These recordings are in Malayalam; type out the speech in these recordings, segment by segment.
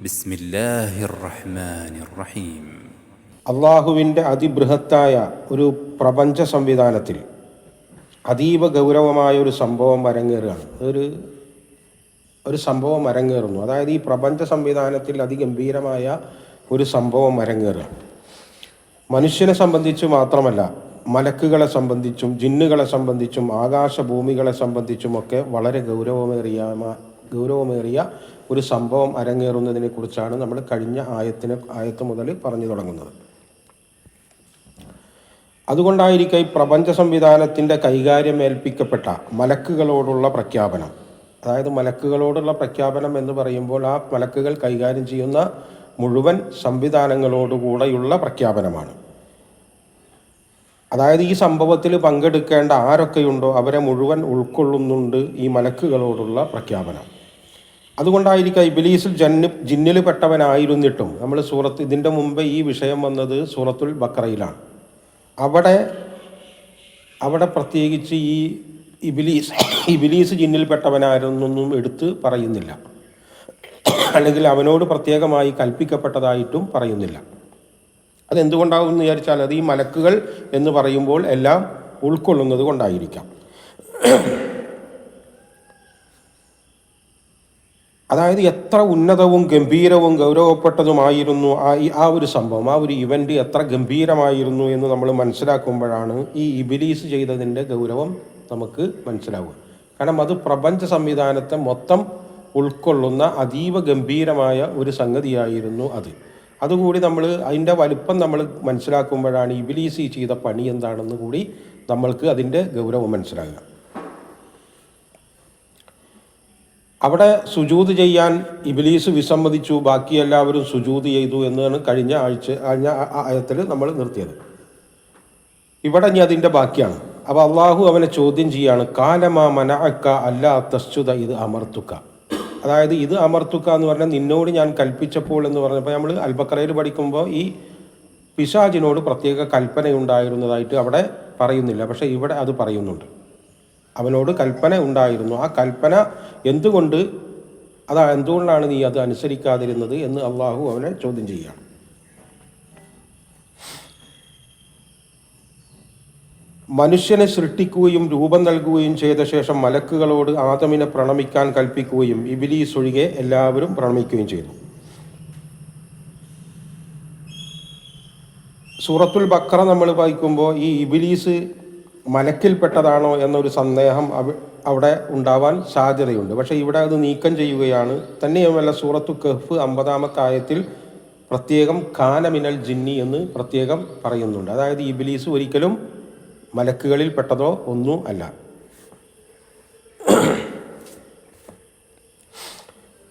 ബിസ്മില്ലാഹിർ റഹ്മാനിർ റഹീം. അള്ളാഹുവിൻ്റെ അതിബൃഹത്തായ ഒരു പ്രപഞ്ച സംവിധാനത്തിൽ അതീവ ഗൗരവമായ ഒരു സംഭവം അരങ്ങേറുകയാണ്. ഒരു സംഭവം അരങ്ങേറുന്നു. അതായത് ഈ പ്രപഞ്ച സംവിധാനത്തിൽ അതിഗംഭീരമായ ഒരു സംഭവം അരങ്ങേറുകയാണ്. മനുഷ്യനെ സംബന്ധിച്ച് മാത്രമല്ല, മലക്കുകളെ സംബന്ധിച്ചും ജിന്നുകളെ സംബന്ധിച്ചും ആകാശഭൂമികളെ സംബന്ധിച്ചുമൊക്കെ വളരെ ഗൗരവമേറിയ ഒരു സംഭവം അരങ്ങേറുന്നതിനെ കുറിച്ചാണ് നമ്മൾ കഴിഞ്ഞ ആയത്ത് മുതൽ പറഞ്ഞു തുടങ്ങുന്നത്. അതുകൊണ്ടായിരിക്കും ഈ പ്രപഞ്ച സംവിധാനത്തിൻ്റെ കൈകാര്യം ഏൽപ്പിക്കപ്പെട്ട മലക്കുകളോടുള്ള പ്രഖ്യാപനം. അതായത് മലക്കുകളോടുള്ള പ്രഖ്യാപനം എന്ന് പറയുമ്പോൾ ആ മലക്കുകൾ കൈകാര്യം ചെയ്യുന്ന മുഴുവൻ സംവിധാനങ്ങളോടുകൂടെയുള്ള പ്രഖ്യാപനമാണ്. അതായത് ഈ സംഭവത്തിൽ പങ്കെടുക്കേണ്ട ആരൊക്കെയുണ്ടോ അവരെ മുഴുവൻ ഉൾക്കൊള്ളുന്നുണ്ട് ഈ മലക്കുകളോടുള്ള പ്രഖ്യാപനം. അതുകൊണ്ടായിരിക്കും ഇബ്ലീസ് ജിന്നിൽ പെട്ടവനായിരുന്നിട്ടും നമ്മൾ ഇതിൻ്റെ മുമ്പ് ഈ വിഷയം വന്നത് സൂറത്തുൽ ബഖറയിലാണ്. അവിടെ പ്രത്യേകിച്ച് ഈ ഇബ്ലീസ് ജിന്നിൽ പെട്ടവനായിരുന്നൊന്നും എടുത്ത് പറയുന്നില്ല, അല്ലെങ്കിൽ അവനോട് പ്രത്യേകമായി കൽപ്പിക്കപ്പെട്ടതായിട്ടും പറയുന്നില്ല. അതെന്തുകൊണ്ടാകുമെന്ന് വിചാരിച്ചാൽ അത് ഈ മലക്കുകൾ എന്ന് പറയുമ്പോൾ എല്ലാം ഉൾക്കൊള്ളുന്നത് കൊണ്ടായിരിക്കാം. അതായത് എത്ര ഉന്നതവും ഗംഭീരവും ഗൗരവപ്പെട്ടതുമായിരുന്നു ആ ഒരു സംഭവം, ആ ഒരു ഇവൻ്റ് എത്ര ഗംഭീരമായിരുന്നു എന്ന് നമ്മൾ മനസ്സിലാക്കുമ്പോഴാണ് ഈ ഇബ്ലീസ് ചെയ്തതിൻ്റെ ഗൗരവം നമുക്ക് മനസ്സിലാവുക. കാരണം അത് പ്രപഞ്ച സംവിധാനത്തെ മൊത്തം ഉൾക്കൊള്ളുന്ന അതീവ ഗംഭീരമായ ഒരു സംഗതിയായിരുന്നു അത്. അതുകൂടി നമ്മൾ അതിൻ്റെ വലുപ്പം നമ്മൾ മനസ്സിലാക്കുമ്പോഴാണ് ഇബ്ലീസ് ചെയ്ത പണി എന്താണെന്ന് കൂടി നമ്മൾക്ക് അതിൻ്റെ ഗൗരവം മനസ്സിലാകുക. അവിടെ സുജൂദ് ചെയ്യാൻ ഇബ്ലീസ് വിസമ്മതിച്ചു, ബാക്കി എല്ലാവരും സുജൂദ് ചെയ്തു എന്നാണ് കഴിഞ്ഞ ആയത്തിൽ നമ്മൾ നിർത്തിയത്. ഇവിടെ ഇനി അതിൻ്റെ ബാക്കിയാണ്. അപ്പോൾ അള്ളാഹു അവനെ ചോദ്യം ചെയ്യാണ്, കാലമാ മനഅക്ക അല്ലാ തസ്ജുദ ഇത് അമർത്തുക. അതായത് ഇത് അമർത്തുക എന്ന് പറഞ്ഞാൽ നിന്നോട് ഞാൻ കൽപ്പിച്ചപ്പോൾ എന്ന് പറഞ്ഞപ്പോൾ നമ്മൾ അൽബക്കറയിൽ പഠിക്കുമ്പോൾ ഈ പിശാചിനോട് പ്രത്യേക കൽപ്പനയുണ്ടായിരുന്നതായിട്ട് അവിടെ പറയുന്നില്ല, പക്ഷേ ഇവിടെ അത് പറയുന്നുണ്ട്. അവനോട് കൽപ്പന ഉണ്ടായിരുന്നു. ആ കൽപ്പന എന്തുകൊണ്ടാണ് നീ അത് അനുസരിക്കാതിരുന്നത് എന്ന് അള്ളാഹു അവനെ ചോദ്യം ചെയ്യുകയാണ്. മനുഷ്യനെ സൃഷ്ടിക്കുകയും രൂപം നൽകുകയും ചെയ്ത ശേഷം മലക്കുകളോട് ആദമിനെ പ്രണമിക്കാൻ കൽപ്പിക്കുകയും ഇബ്ലീസ് ഒഴികെ എല്ലാവരും പ്രണമിക്കുകയും ചെയ്തു. സൂറത്തുൽ ബഖറ നമ്മൾ വായിക്കുമ്പോൾ ഈ ഇബ്ലീസ് മലക്കിൽപ്പെട്ടതാണോ എന്നൊരു സന്ദേഹം അവിടെ ഉണ്ടാവാൻ സാധ്യതയുണ്ട്. പക്ഷേ ഇവിടെ അത് നീക്കം ചെയ്യുകയാണ്. തന്നെയുമല്ല, സൂറത്തു കഹ്ഫ് 50-ാമത്തെ ആയത്തിൽ പ്രത്യേകം കാനമിനൽ ജിന്നി എന്ന് പ്രത്യേകം പറയുന്നുണ്ട്. അതായത് ഇബ്ലീസ് ഒരിക്കലും മലക്കുകളിൽ പെട്ടതോ ഒന്നും അല്ല.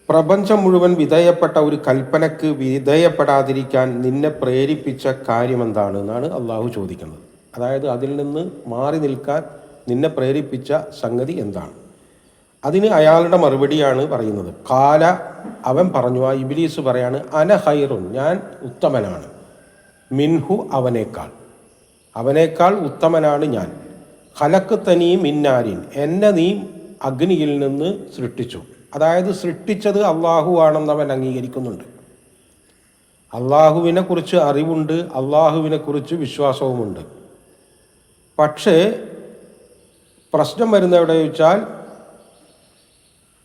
പ്രപഞ്ചം മുഴുവൻ വിധേയപ്പെട്ട ഒരു കൽപ്പനക്ക് വിധേയപ്പെടാതിരിക്കാൻ നിന്നെ പ്രേരിപ്പിച്ച കാര്യമെന്താണ് എന്നാണ് അള്ളാഹു ചോദിക്കുന്നത്. അതായത് അതിൽ നിന്ന് മാറി നിൽക്കാൻ നിന്നെ പ്രേരിപ്പിച്ച സംഗതി എന്താണ്? അതിന് അയാളുടെ മറുപടിയാണ് പറയുന്നത്. കാല, അവൻ പറഞ്ഞു, ആ ഇബ്ലീസ് പറയാണ്, അന ഖൈറുൻ, ഞാൻ ഉത്തമനാണ്, മിൻഹു, അവനേക്കാൾ ഉത്തമനാണ് ഞാൻ. ഖലഖ്തനീ മിൻ നാരിൻ, എന്നെ നീ അഗ്നിയിൽ നിന്ന് സൃഷ്ടിച്ചു. അതായത് സൃഷ്ടിച്ചത് അള്ളാഹു ആണെന്ന് അവൻ അംഗീകരിക്കുന്നുണ്ട്. അള്ളാഹുവിനെ കുറിച്ച് അറിവുണ്ട്, അള്ളാഹുവിനെ കുറിച്ച് വിശ്വാസവുമുണ്ട്. പക്ഷേ പ്രശ്നം വരുന്ന എവിടെ വെച്ചാൽ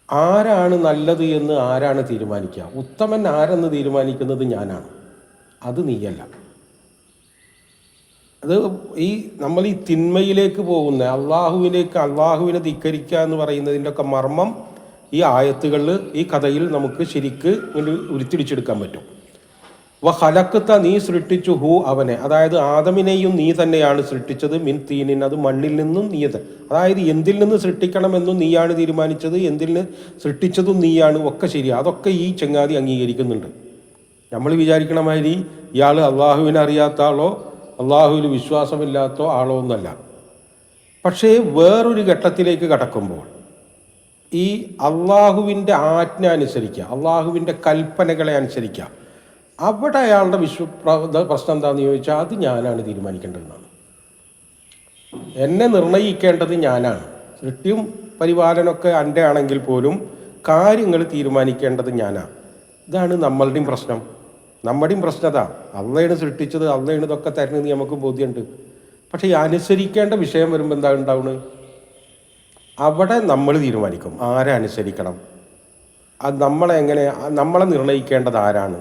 ആരാണ് നല്ലത് എന്ന് ആരാണ് തീരുമാനിക്കുക? ഉത്തമൻ ആരെന്ന് തീരുമാനിക്കുന്നത് ഞാനാണ്, അത് നീയല്ല. അത് നമ്മൾ ഈ തിന്മയിലേക്ക് പോകുന്ന അള്ളാഹുവിനെ ധിക്കരിക്കുക എന്ന് പറയുന്നതിൻ്റെ ഒക്കെ മർമ്മം ഈ ആയത്തുകളിൽ, ഈ കഥയിൽ നമുക്ക് ശരിക്ക് ഉരുത്തിടിച്ചെടുക്കാൻ പറ്റും. ഖലഖ്ത, നീ സൃഷ്ടിച്ചു, ഹു, അവനെ, അതായത് ആദമിനെയും നീ തന്നെയാണ് സൃഷ്ടിച്ചത്, മിൻ തീനിൻ, അത് മണ്ണിൽ നിന്നും അതായത് എന്തിൽ നിന്ന് സൃഷ്ടിക്കണമെന്നും നീയാണ് തീരുമാനിച്ചത്, എന്തിൽ നിന്ന് സൃഷ്ടിച്ചതും നീയാണ്, ഒക്കെ ശരിയാണ്. അതൊക്കെ ഈ ചങ്ങാതി അംഗീകരിക്കുന്നുണ്ട്. നമ്മൾ വിചാരിക്കണ മാതിരി ഇയാൾ അള്ളാഹുവിനെ അറിയാത്ത ആളോ അള്ളാഹുവിൽ വിശ്വാസമില്ലാത്ത ആളോ ഒന്നല്ല. പക്ഷേ വേറൊരു ഘട്ടത്തിലേക്ക് കടക്കുമ്പോൾ ഈ അള്ളാഹുവിൻ്റെ ആജ്ഞ അനുസരിക്കുക, അള്ളാഹുവിൻ്റെ കൽപ്പനകളെ അനുസരിക്കുക, അവിടെ അയാളുടെ പ്രശ്നം എന്താണെന്ന് ചോദിച്ചാൽ അത് ഞാനാണ് തീരുമാനിക്കേണ്ടതെന്നാണ്. എന്നെ നിർണയിക്കേണ്ടത് ഞാനാണ്. സൃഷ്ടിയും പരിപാലനമൊക്കെ എൻ്റെ ആണെങ്കിൽ പോലും കാര്യങ്ങൾ തീരുമാനിക്കേണ്ടത് ഞാനാണ്. ഇതാണ് നമ്മളുടെയും പ്രശ്നം. നമ്മുടെയും പ്രശ്നത അള്ളയാണ് സൃഷ്ടിച്ചത്, അള്ളയാണ് ഇതൊക്കെ തരുന്നത് നമുക്ക് ബോധ്യമുണ്ട്. പക്ഷേ ഈ അനുസരിക്കേണ്ട വിഷയം വരുമ്പോൾ എന്താ ഉണ്ടാവുന്നത്? അവിടെ നമ്മൾ തീരുമാനിക്കും ആരെ അനുസരിക്കണം. അത് നമ്മളെ നിർണ്ണയിക്കേണ്ടത് ആരാണ്?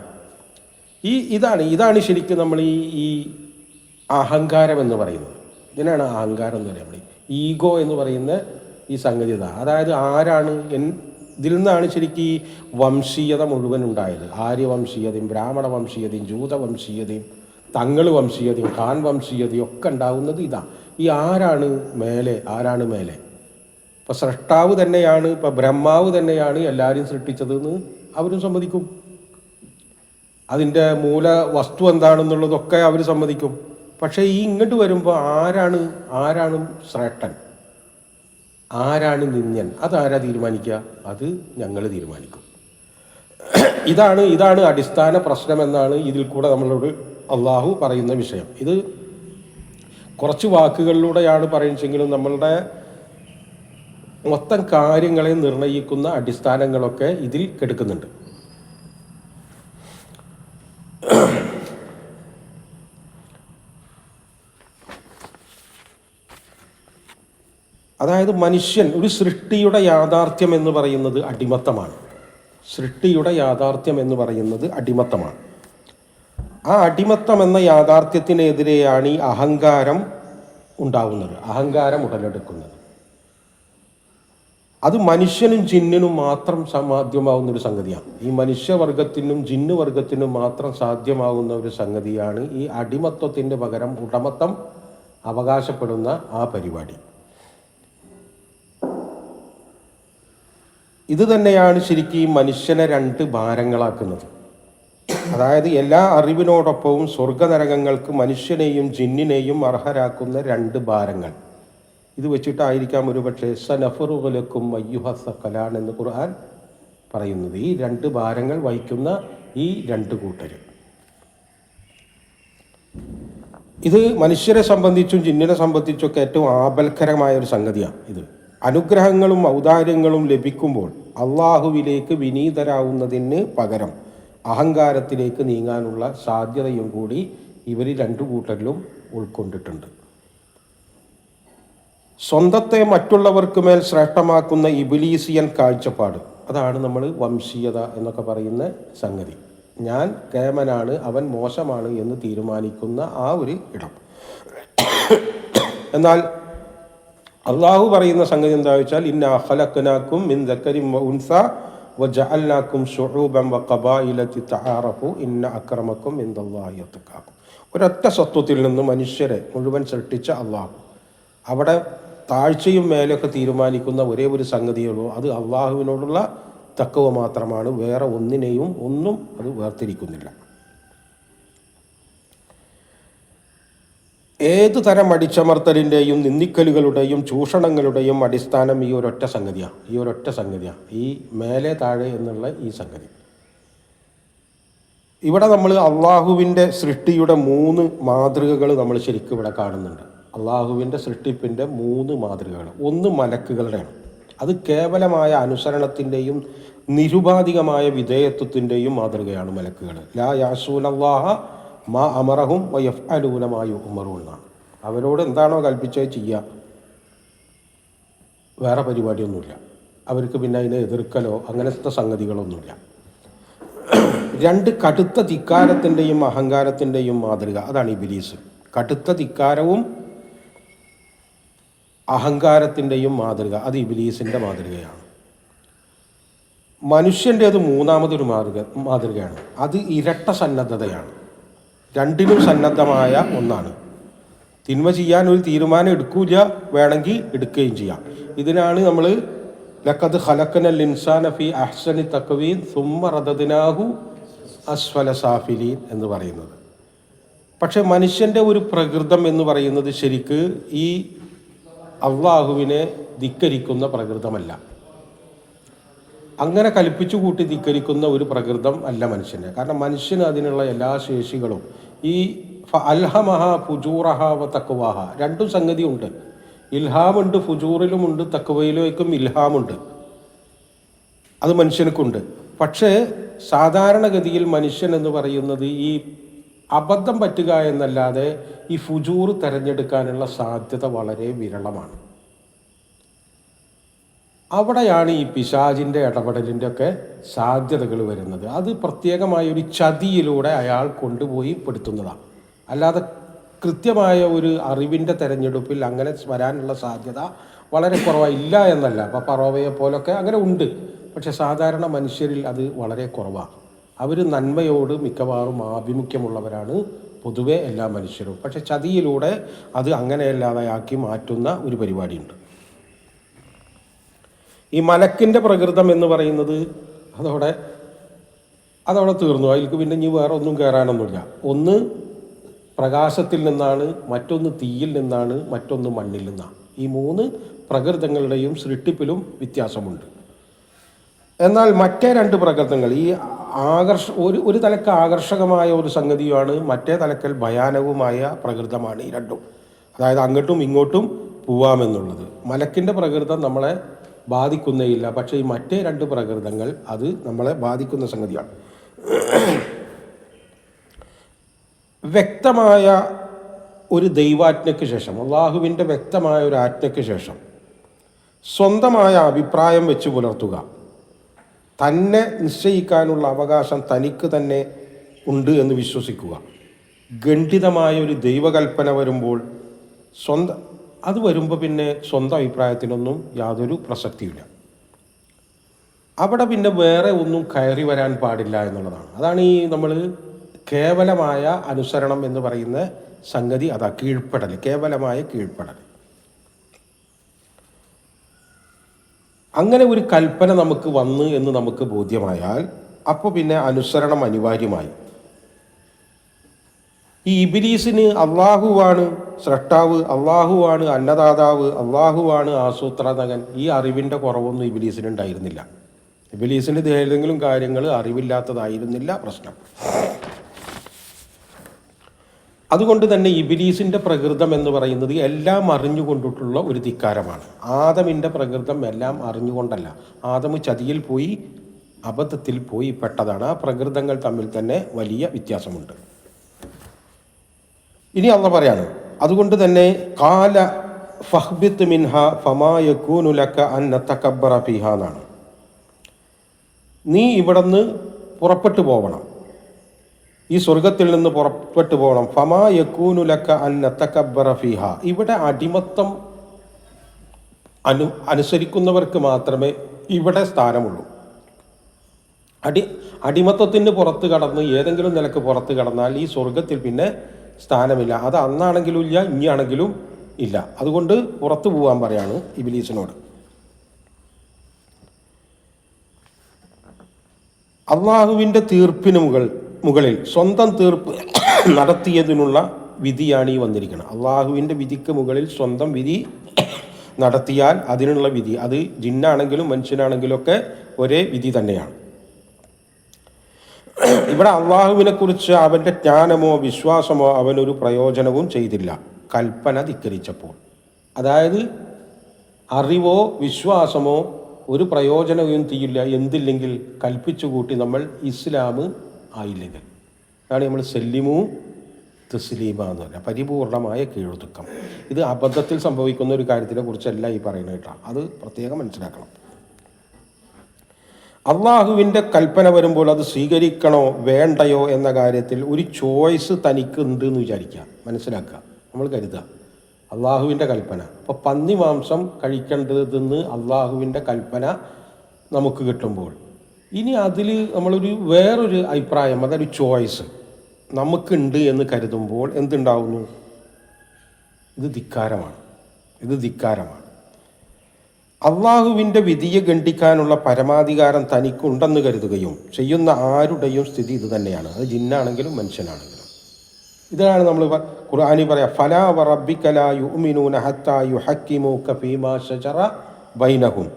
ഇതാണ് ശരിക്കും നമ്മൾ ഈ അഹങ്കാരം എന്ന് പറയുന്നത്. ഇതിനാണ് അഹങ്കാരം എന്ന് പറയുന്നത്. ഈഗോ എന്ന് പറയുന്ന ഈ സംഗതി അതായത് ആരാണ് ഇതിൽ നിന്നാണ് ശരിക്കും ഈ വംശീയത മുഴുവൻ ഉണ്ടായത്. ആര്യവംശീയതയും ബ്രാഹ്മണ വംശീയതയും ജൂതവംശീയതയും തങ്ങൾ വംശീയതയും ഖാൻ വംശീയതയും ഒക്കെ ഉണ്ടാവുന്നത് ഈ ആരാണ് മേലെ. ഇപ്പം സ്രഷ്ടാവ് തന്നെയാണ്, ഇപ്പം ബ്രഹ്മാവ് തന്നെയാണ് എല്ലാവരും സൃഷ്ടിച്ചതെന്ന് അവരും സമ്മതിക്കും. അതിൻ്റെ മൂല വസ്തു എന്താണെന്നുള്ളതൊക്കെ അവർ സമ്മതിക്കും. പക്ഷേ ഇങ്ങോട്ട് വരുമ്പോൾ ആരാണ് ശ്രേഷ്ഠൻ, ആരാണ് നിന്യൻ, അതാരാ തീരുമാനിക്കുക? അത് ഞങ്ങൾ തീരുമാനിക്കും. ഇതാണ് അടിസ്ഥാന പ്രശ്നമെന്നാണ് ഇതിൽ കൂടെ നമ്മളോട് അള്ളാഹു പറയുന്ന വിഷയം. ഇത് കുറച്ച് വാക്കുകളിലൂടെയാണ് പറയുന്നതെങ്കിലും നമ്മളുടെ മൊത്തം കാര്യങ്ങളെ നിർണ്ണയിക്കുന്ന അടിസ്ഥാനങ്ങളൊക്കെ ഇതിൽ കെടുക്കുന്നുണ്ട്. അതായത് മനുഷ്യൻ ഒരു സൃഷ്ടിയുടെ യാഥാർത്ഥ്യം എന്ന് പറയുന്നത് അടിമത്തമാണ്. ആ അടിമത്തം എന്ന യാഥാർത്ഥ്യത്തിനെതിരെയാണ് ഈ അഹങ്കാരം ഉണ്ടാവുന്നത്, അഹങ്കാരം ഉടലെടുക്കുന്നത്. അത് മനുഷ്യനും ജിന്നിനും മാത്രം സാധ്യമാവുന്ന ഒരു സംഗതിയാണ്. ഈ മനുഷ്യവർഗത്തിനും ജിന്ന് വർഗത്തിനും മാത്രം സാധ്യമാവുന്ന ഒരു സംഗതിയാണ് ഈ അടിമത്വത്തിൻ്റെ പകരം ഉടമത്തം അവകാശപ്പെടുന്ന ആ പരിപാടി. ഇത് തന്നെയാണ് ശരിക്കും ഈ മനുഷ്യനെ രണ്ട് ഭാരങ്ങളാക്കുന്നത്. അതായത് എല്ലാ അറിവിനോടൊപ്പവും സ്വർഗനരകങ്ങൾക്ക് മനുഷ്യനെയും ജിന്നിനെയും അർഹരാക്കുന്ന രണ്ട് ഭാരങ്ങൾ. ഇത് വെച്ചിട്ടായിരിക്കാം ഒരു പക്ഷേ സനഫറുലക്കും അയ്യുഹസക്കലാൻ എന്ന് ഖുർആൻ പറയുന്നത്. ഈ രണ്ട് ഭാരങ്ങൾ വഹിക്കുന്ന ഈ രണ്ട് കൂട്ടർ. ഇത് മനുഷ്യരെ സംബന്ധിച്ചും ജിന്നിനെ സംബന്ധിച്ചൊക്കെ ഏറ്റവും ആപൽക്കരമായ ഒരു സംഗതിയാണ്. ഇത് അനുഗ്രഹങ്ങളും ഔദാര്യങ്ങളും ലഭിക്കുമ്പോൾ അള്ളാഹുവിലേക്ക് വിനീതരാവുന്നതിന് പകരം അഹങ്കാരത്തിലേക്ക് നീങ്ങാനുള്ള സാധ്യതയും കൂടി ഇവർ രണ്ടു കൂട്ടരിലും ഉൾക്കൊണ്ടിട്ടുണ്ട്. സ്വന്തത്തെ മറ്റുള്ളവർക്ക് മേൽ ശ്രേഷ്ഠമാക്കുന്ന ഇബ്ലീസിയൻ കാഴ്ചപ്പാട്, അതാണ് നമ്മൾ വംശീയത എന്നൊക്കെ പറയുന്ന സംഗതി. ഞാൻ കേമനാണ്, അവൻ മോശമാണ് എന്ന് തീരുമാനിക്കുന്ന ആ ഒരു ഇടം. എന്നാൽ അള്ളാഹു പറയുന്ന സംഗതി എന്താ വെച്ചാൽ, ഇന്നാ ഖലഖനാകും മിൻ ദക്കരിൻ വ ഉൻസ വജഅൽനാകും ശുഊബൻ വഖബായില തആറഫു ഇന്ന അക്രമക്കും ഇൻദല്ലാഹി അത്ഖാകും. ഒരൊറ്റ സത്വത്തിൽ നിന്ന് മനുഷ്യരെ മുഴുവൻ സൃഷ്ടിച്ച അള്ളാഹു അവിടെ താഴ്ചയും മേലൊക്കെ തീരുമാനിക്കുന്ന ഒരേ ഒരു സംഗതിയുള്ളൂ. അത് അള്ളാഹുവിനോടുള്ള തഖ്വ മാത്രമാണ്. വേറെ ഒന്നും അത് വേർതിരിക്കുന്നില്ല. ഏതു തരം അടിച്ചമർത്തലിൻ്റെയും നിന്ദിക്കലുകളുടെയും ചൂഷണങ്ങളുടെയും അടിസ്ഥാനം ഈ ഒരൊറ്റ സംഗതിയാണ്. ഈ മേലെ താഴെ എന്നുള്ള ഈ സംഗതി. ഇവിടെ നമ്മൾ അള്ളാഹുവിൻ്റെ സൃഷ്ടിയുടെ 3 മാതൃകകൾ നമ്മൾ ശരിക്കും ഇവിടെ കാണുന്നുണ്ട്. അള്ളാഹുവിൻ്റെ സൃഷ്ടിപ്പിൻ്റെ 3 മാതൃകകൾ. ഒന്ന് മലക്കുകളുടെയാണ്. അത് കേവലമായ അനുസരണത്തിൻ്റെയും നിരുപാധികമായ വിധേയത്വത്തിൻ്റെയും മാതൃകയാണ് മലക്കുകൾ. ലാ യാസൂനല്ലാഹ മാ അമറഹും വയഫ്അലൂന മാ യുഅ്മറൂൻ എന്നാണ്. അവരോട് എന്താണോ കൽപ്പിച്ചത് ചെയ്യുക, വേറെ പരിപാടിയൊന്നുമില്ല. അവർക്ക് പിന്നെ അതിനെ എതിർക്കലോ അങ്ങനത്തെ സംഗതികളൊന്നുമില്ല. 2 കടുത്ത ധിക്കാരത്തിൻ്റെയും അഹങ്കാരത്തിൻ്റെയും മാതൃക, അതാണ് ഇബ്ലീസ്. കടുത്ത ധിക്കാരവും അഹങ്കാരത്തിൻ്റെയും മാതൃക, അത് ഇബ്ലീസിൻ്റെ മാതൃകയാണ്. മനുഷ്യൻ്റേത് 3ാമതൊരു മാതൃകയാണ്. അത് ഇരട്ട സന്നദ്ധതയാണ്. 2നും സന്നദ്ധമായ ഒന്നാണ്. തിന്മ ചെയ്യാൻ ഒരു തീരുമാനം എടുക്കൂല, വേണമെങ്കിൽ എടുക്കുകയും ചെയ്യാം. ഇതിനാണ് നമ്മൾ ലഖദ് ഖലഖനൽ ഇൻസാന ഫീ അഹ്സനി തഖ്വീം സുമ്മ റദദ്നാഹു അസ്ഫല സാഫിലീൻ എന്ന് പറയുന്നത്. പക്ഷെ മനുഷ്യൻ്റെ ഒരു പ്രകൃതം എന്ന് പറയുന്നത് ശരിക്ക് ഈ അള്ളാഹുവിനെ ധിക്കരിക്കുന്ന പ്രകൃതമല്ല. അങ്ങനെ കൽപ്പിച്ചു കൂട്ടി ധിക്കരിക്കുന്ന ഒരു പ്രകൃതം അല്ല മനുഷ്യന്. കാരണം മനുഷ്യന് അതിനുള്ള എല്ലാ ശേഷികളും ഈ അൽഹമഹ ഫുജൂറഹ വ തഖ്വാഹ 2 സംഗതി ഉണ്ട്. ഇൽഹാമുണ്ട്, ഫുജൂറിലുമുണ്ട്, തഖ്വയിലേക്കും ഇൽഹാമുണ്ട്. അത് മനുഷ്യനക്കുണ്ട്. പക്ഷേ സാധാരണഗതിയിൽ മനുഷ്യൻ എന്ന് പറയുന്നത് ഈ അബദ്ധം പറ്റുക എന്നല്ലാതെ ഈ ഫുജൂർ തിരഞ്ഞെടുക്കാനുള്ള സാധ്യത വളരെ വിരളമാണ്. അവിടെയാണ് ഈ പിശാചിൻ്റെ ഇടപെടലിൻ്റെ ഒക്കെ സാധ്യതകൾ വരുന്നത്. അത് പ്രത്യേകമായ ഒരു ചതിയിലൂടെ അയാൾ കൊണ്ടുപോയി പെടുത്തുന്നതാണ്. അല്ലാതെ കൃത്യമായ ഒരു അറിവിൻ്റെ തിരഞ്ഞെടുപ്പിൽ അങ്ങനെ വരാനുള്ള സാധ്യത വളരെ കുറവായില്ല എന്നല്ല. അപ്പോൾ പറവയെ പോലൊക്കെ അങ്ങനെ ഉണ്ട്, പക്ഷെ സാധാരണ മനുഷ്യരിൽ അത് വളരെ കുറവാണ്. അവർ നന്മയോട് മിക്കവാറും ആഭിമുഖ്യമുള്ളവരാണ് പൊതുവെ എല്ലാ മനുഷ്യരും. പക്ഷെ ചതിയിലൂടെ അത് അങ്ങനെയല്ലാതെയാക്കി മാറ്റുന്ന ഒരു പരിപാടിയുണ്ട്. ഈ മലക്കിൻ്റെ പ്രകൃതം എന്ന് പറയുന്നത് അതവിടെ തീർന്നു. അതിലേക്ക് പിന്നെ ഇനി വേറെ ഒന്നും കയറാനൊന്നുമില്ല. ഒന്ന് പ്രകാശത്തിൽ നിന്നാണ്, മറ്റൊന്ന് തീയിൽ നിന്നാണ്, മറ്റൊന്ന് മണ്ണിൽ നിന്നാണ്. ഈ 3 പ്രകൃതങ്ങളുടെയും സൃഷ്ടിപ്പിലും വ്യത്യാസമുണ്ട്. എന്നാൽ മറ്റേ 2 പ്രകൃതങ്ങൾ ഈ ഒരു തലക്ക് ആകർഷകമായ ഒരു സംഗതിയാണ്, മറ്റേ തലക്കൽ ഭയാനകവുമായ പ്രകൃതമാണ് ഈ രണ്ടും. അതായത് അങ്ങോട്ടും ഇങ്ങോട്ടും പോവാമെന്നുള്ളത്. മലക്കിൻ്റെ പ്രകൃതം നമ്മളെ ബാധിക്കുന്നേയില്ല, പക്ഷേ ഈ മറ്റേ 2 പ്രകൃതങ്ങൾ അത് നമ്മളെ ബാധിക്കുന്ന സംഗതിയാണ്. വ്യക്തമായ ഒരു ദൈവാജ്ഞയ്ക്ക് ശേഷം, അള്ളാഹുവിൻ്റെ വ്യക്തമായ ഒരു ആജ്ഞയ്ക്ക് ശേഷം സ്വന്തമായ അഭിപ്രായം വെച്ച് പുലർത്തുക, തന്നെ നിശ്ചയിക്കാനുള്ള അവകാശം തനിക്ക് തന്നെ ഉണ്ട് എന്ന് വിശ്വസിക്കുക. ഖണ്ഡിതമായ ഒരു ദൈവകൽപ്പന വരുമ്പോൾ അത് വരുമ്പോൾ പിന്നെ സ്വന്തം അഭിപ്രായത്തിനൊന്നും യാതൊരു പ്രസക്തിയില്ല. അവിടെ പിന്നെ വേറെ ഒന്നും കയറി വരാൻ പാടില്ല എന്നുള്ളതാണ്. അതാണ് ഈ നമ്മൾ കേവലമായ അനുസരണം എന്ന് പറയുന്ന സംഗതി. അതാ കീഴ്പ്പെടൽ, കേവലമായ കീഴ്പ്പെടൽ. അങ്ങനെ ഒരു കൽപ്പന നമുക്ക് വന്ന് എന്ന് നമുക്ക് ബോധ്യമായാൽ അപ്പോൾ പിന്നെ അനുസരണം അനിവാര്യമായി. ഈ ഇബ്ലീസിന് അള്ളാഹുവാണ് സ്രഷ്ടാവ്, അള്ളാഹുവാണ് അന്നദാതാവ്, അള്ളാഹുവാണ് ആസൂത്രണകൻ, ഈ അറിവിൻ്റെ കുറവൊന്നും ഇബ്ലീസിന് ഉണ്ടായിരുന്നില്ല. ഇബ്ലീസിന് ഏതെങ്കിലും കാര്യങ്ങൾ അറിവില്ലാത്തതായിരുന്നില്ല പ്രശ്നം. അതുകൊണ്ട് തന്നെ ഇബ്ലീസിൻ്റെ പ്രകൃതം എന്ന് പറയുന്നത് എല്ലാം അറിഞ്ഞുകൊണ്ടിട്ടുള്ള ഒരു ധിക്കാരമാണ്. ആദമിൻ്റെ പ്രകൃതം എല്ലാം അറിഞ്ഞുകൊണ്ടല്ല. ആദം ചതിയിൽ പോയി, അബദ്ധത്തിൽ പോയി പെട്ടതാണ്. ആ പ്രകൃതങ്ങൾ തമ്മിൽ തന്നെ വലിയ വ്യത്യാസമുണ്ട്. ഇനി അള്ളാഹ് പറയാണ്, അതുകൊണ്ട് തന്നെ ഖാല ഫഹ്ബിത് മിൻഹ ഫമാ യകൂനു ലക അൻ നതകബ്ബറ ഫീഹാ എന്നാണ്. നീ ഇവിടുന്ന് പുറപ്പെട്ടു പോകണം, ഈ സ്വർഗത്തിൽ നിന്ന് പുറപ്പെട്ടു പോകണം. ഫമാ യകൂനു ലക അൻ നതകബ്ബറ ഫീഹാ. ഇവിടെ അടിമത്തം അനുസരിക്കുന്നവർക്ക് മാത്രമേ ഇവിടെ സ്ഥാനമുള്ളൂ. അടിമത്തത്തിന് പുറത്ത് കടന്ന് ഏതെങ്കിലും നിലക്ക് പുറത്ത് കടന്നാൽ ഈ സ്വർഗത്തിൽ പിന്നെ സ്ഥാനമില്ല. അത് അന്നാണെങ്കിലും ഇല്ല, ഇനിയാണെങ്കിലും ഇല്ല. അതുകൊണ്ട് പുറത്തു പോകാൻ പറയാണ് ഇബ്ലീസിനോട്. അള്ളാഹുവിൻ്റെ തീർപ്പിന് മുകളിൽ സ്വന്തം തീർപ്പ് നടത്തിയതിനുള്ള വിധിയാണ് ഈ വന്നിരിക്കുന്നത്. അള്ളാഹുവിൻ്റെ വിധിക്ക് മുകളിൽ സ്വന്തം വിധി നടത്തിയാൽ അതിനുള്ള വിധി, അത് ജിന്നാണെങ്കിലും മനുഷ്യനാണെങ്കിലും ഒക്കെ ഒരേ വിധി തന്നെയാണ്. ഇവിടെ അള്ളാഹുവിനെ കുറിച്ച് അവൻ്റെ ജ്ഞാനമോ വിശ്വാസമോ അവനൊരു പ്രയോജനവും ചെയ്തില്ല കൽപ്പന ധിക്കരിച്ചപ്പോൾ. അതായത് അറിവോ വിശ്വാസമോ ഒരു പ്രയോജനവും ചെയ്യില്ല എന്തില്ലെങ്കിൽ കൽപ്പിച്ചു കൂട്ടി നമ്മൾ ഇസ്ലാം ആയില്ലെങ്കിൽ. അതാണ് നമ്മൾ സല്ലിമു തസ്ലീമ എന്ന് പറഞ്ഞാൽ പരിപൂർണമായ കീഴ്വഴക്കം. ഇത് അബദ്ധത്തിൽ സംഭവിക്കുന്ന ഒരു കാര്യത്തിനെ കുറിച്ചല്ല ഈ പറയുന്നത് കേട്ടോ, അത് പ്രത്യേകം മനസ്സിലാക്കണം. അള്ളാഹുവിൻ്റെ കൽപ്പന വരുമ്പോൾ അത് സ്വീകരിക്കണോ വേണ്ടയോ എന്ന കാര്യത്തിൽ ഒരു ചോയ്സ് തനിക്കുണ്ട് എന്ന് വിചാരിക്കുക, മനസ്സിലാക്കുക. നമ്മൾ കരുതുക അള്ളാഹുവിൻ്റെ കൽപ്പന, അപ്പോൾ പന്നി മാംസം കഴിക്കേണ്ടതെന്ന് അള്ളാഹുവിൻ്റെ കൽപ്പന നമുക്ക് കിട്ടുമ്പോൾ ഇനി അതിൽ നമ്മളൊരു വേറൊരു അഭിപ്രായം, അതൊരു ചോയ്സ് നമുക്കുണ്ട് എന്ന് കരുതുമ്പോൾ എന്തുണ്ടാവുന്നു? ഇത് ധിക്കാരമാണ്. അള്ളാഹുവിൻ്റെ വിധിയെ ഖണ്ഡിക്കാനുള്ള പരമാധികാരം തനിക്കുണ്ടെന്ന് കരുതുകയും ചെയ്യുന്ന ആരുടെയും സ്ഥിതി ഇത് തന്നെയാണ്. അത് ജിന്നാണെങ്കിലും മനുഷ്യനാണെങ്കിലും. ഇതാണ് നമ്മൾ ഖുർആനിൽ പറയാം, ഫലാ വറബ്ബിക ലാ യുഅ്മിനൂന ഹത്താ യുഹക്കിമൂക ഫീമാ ശജറ ബൈനഹും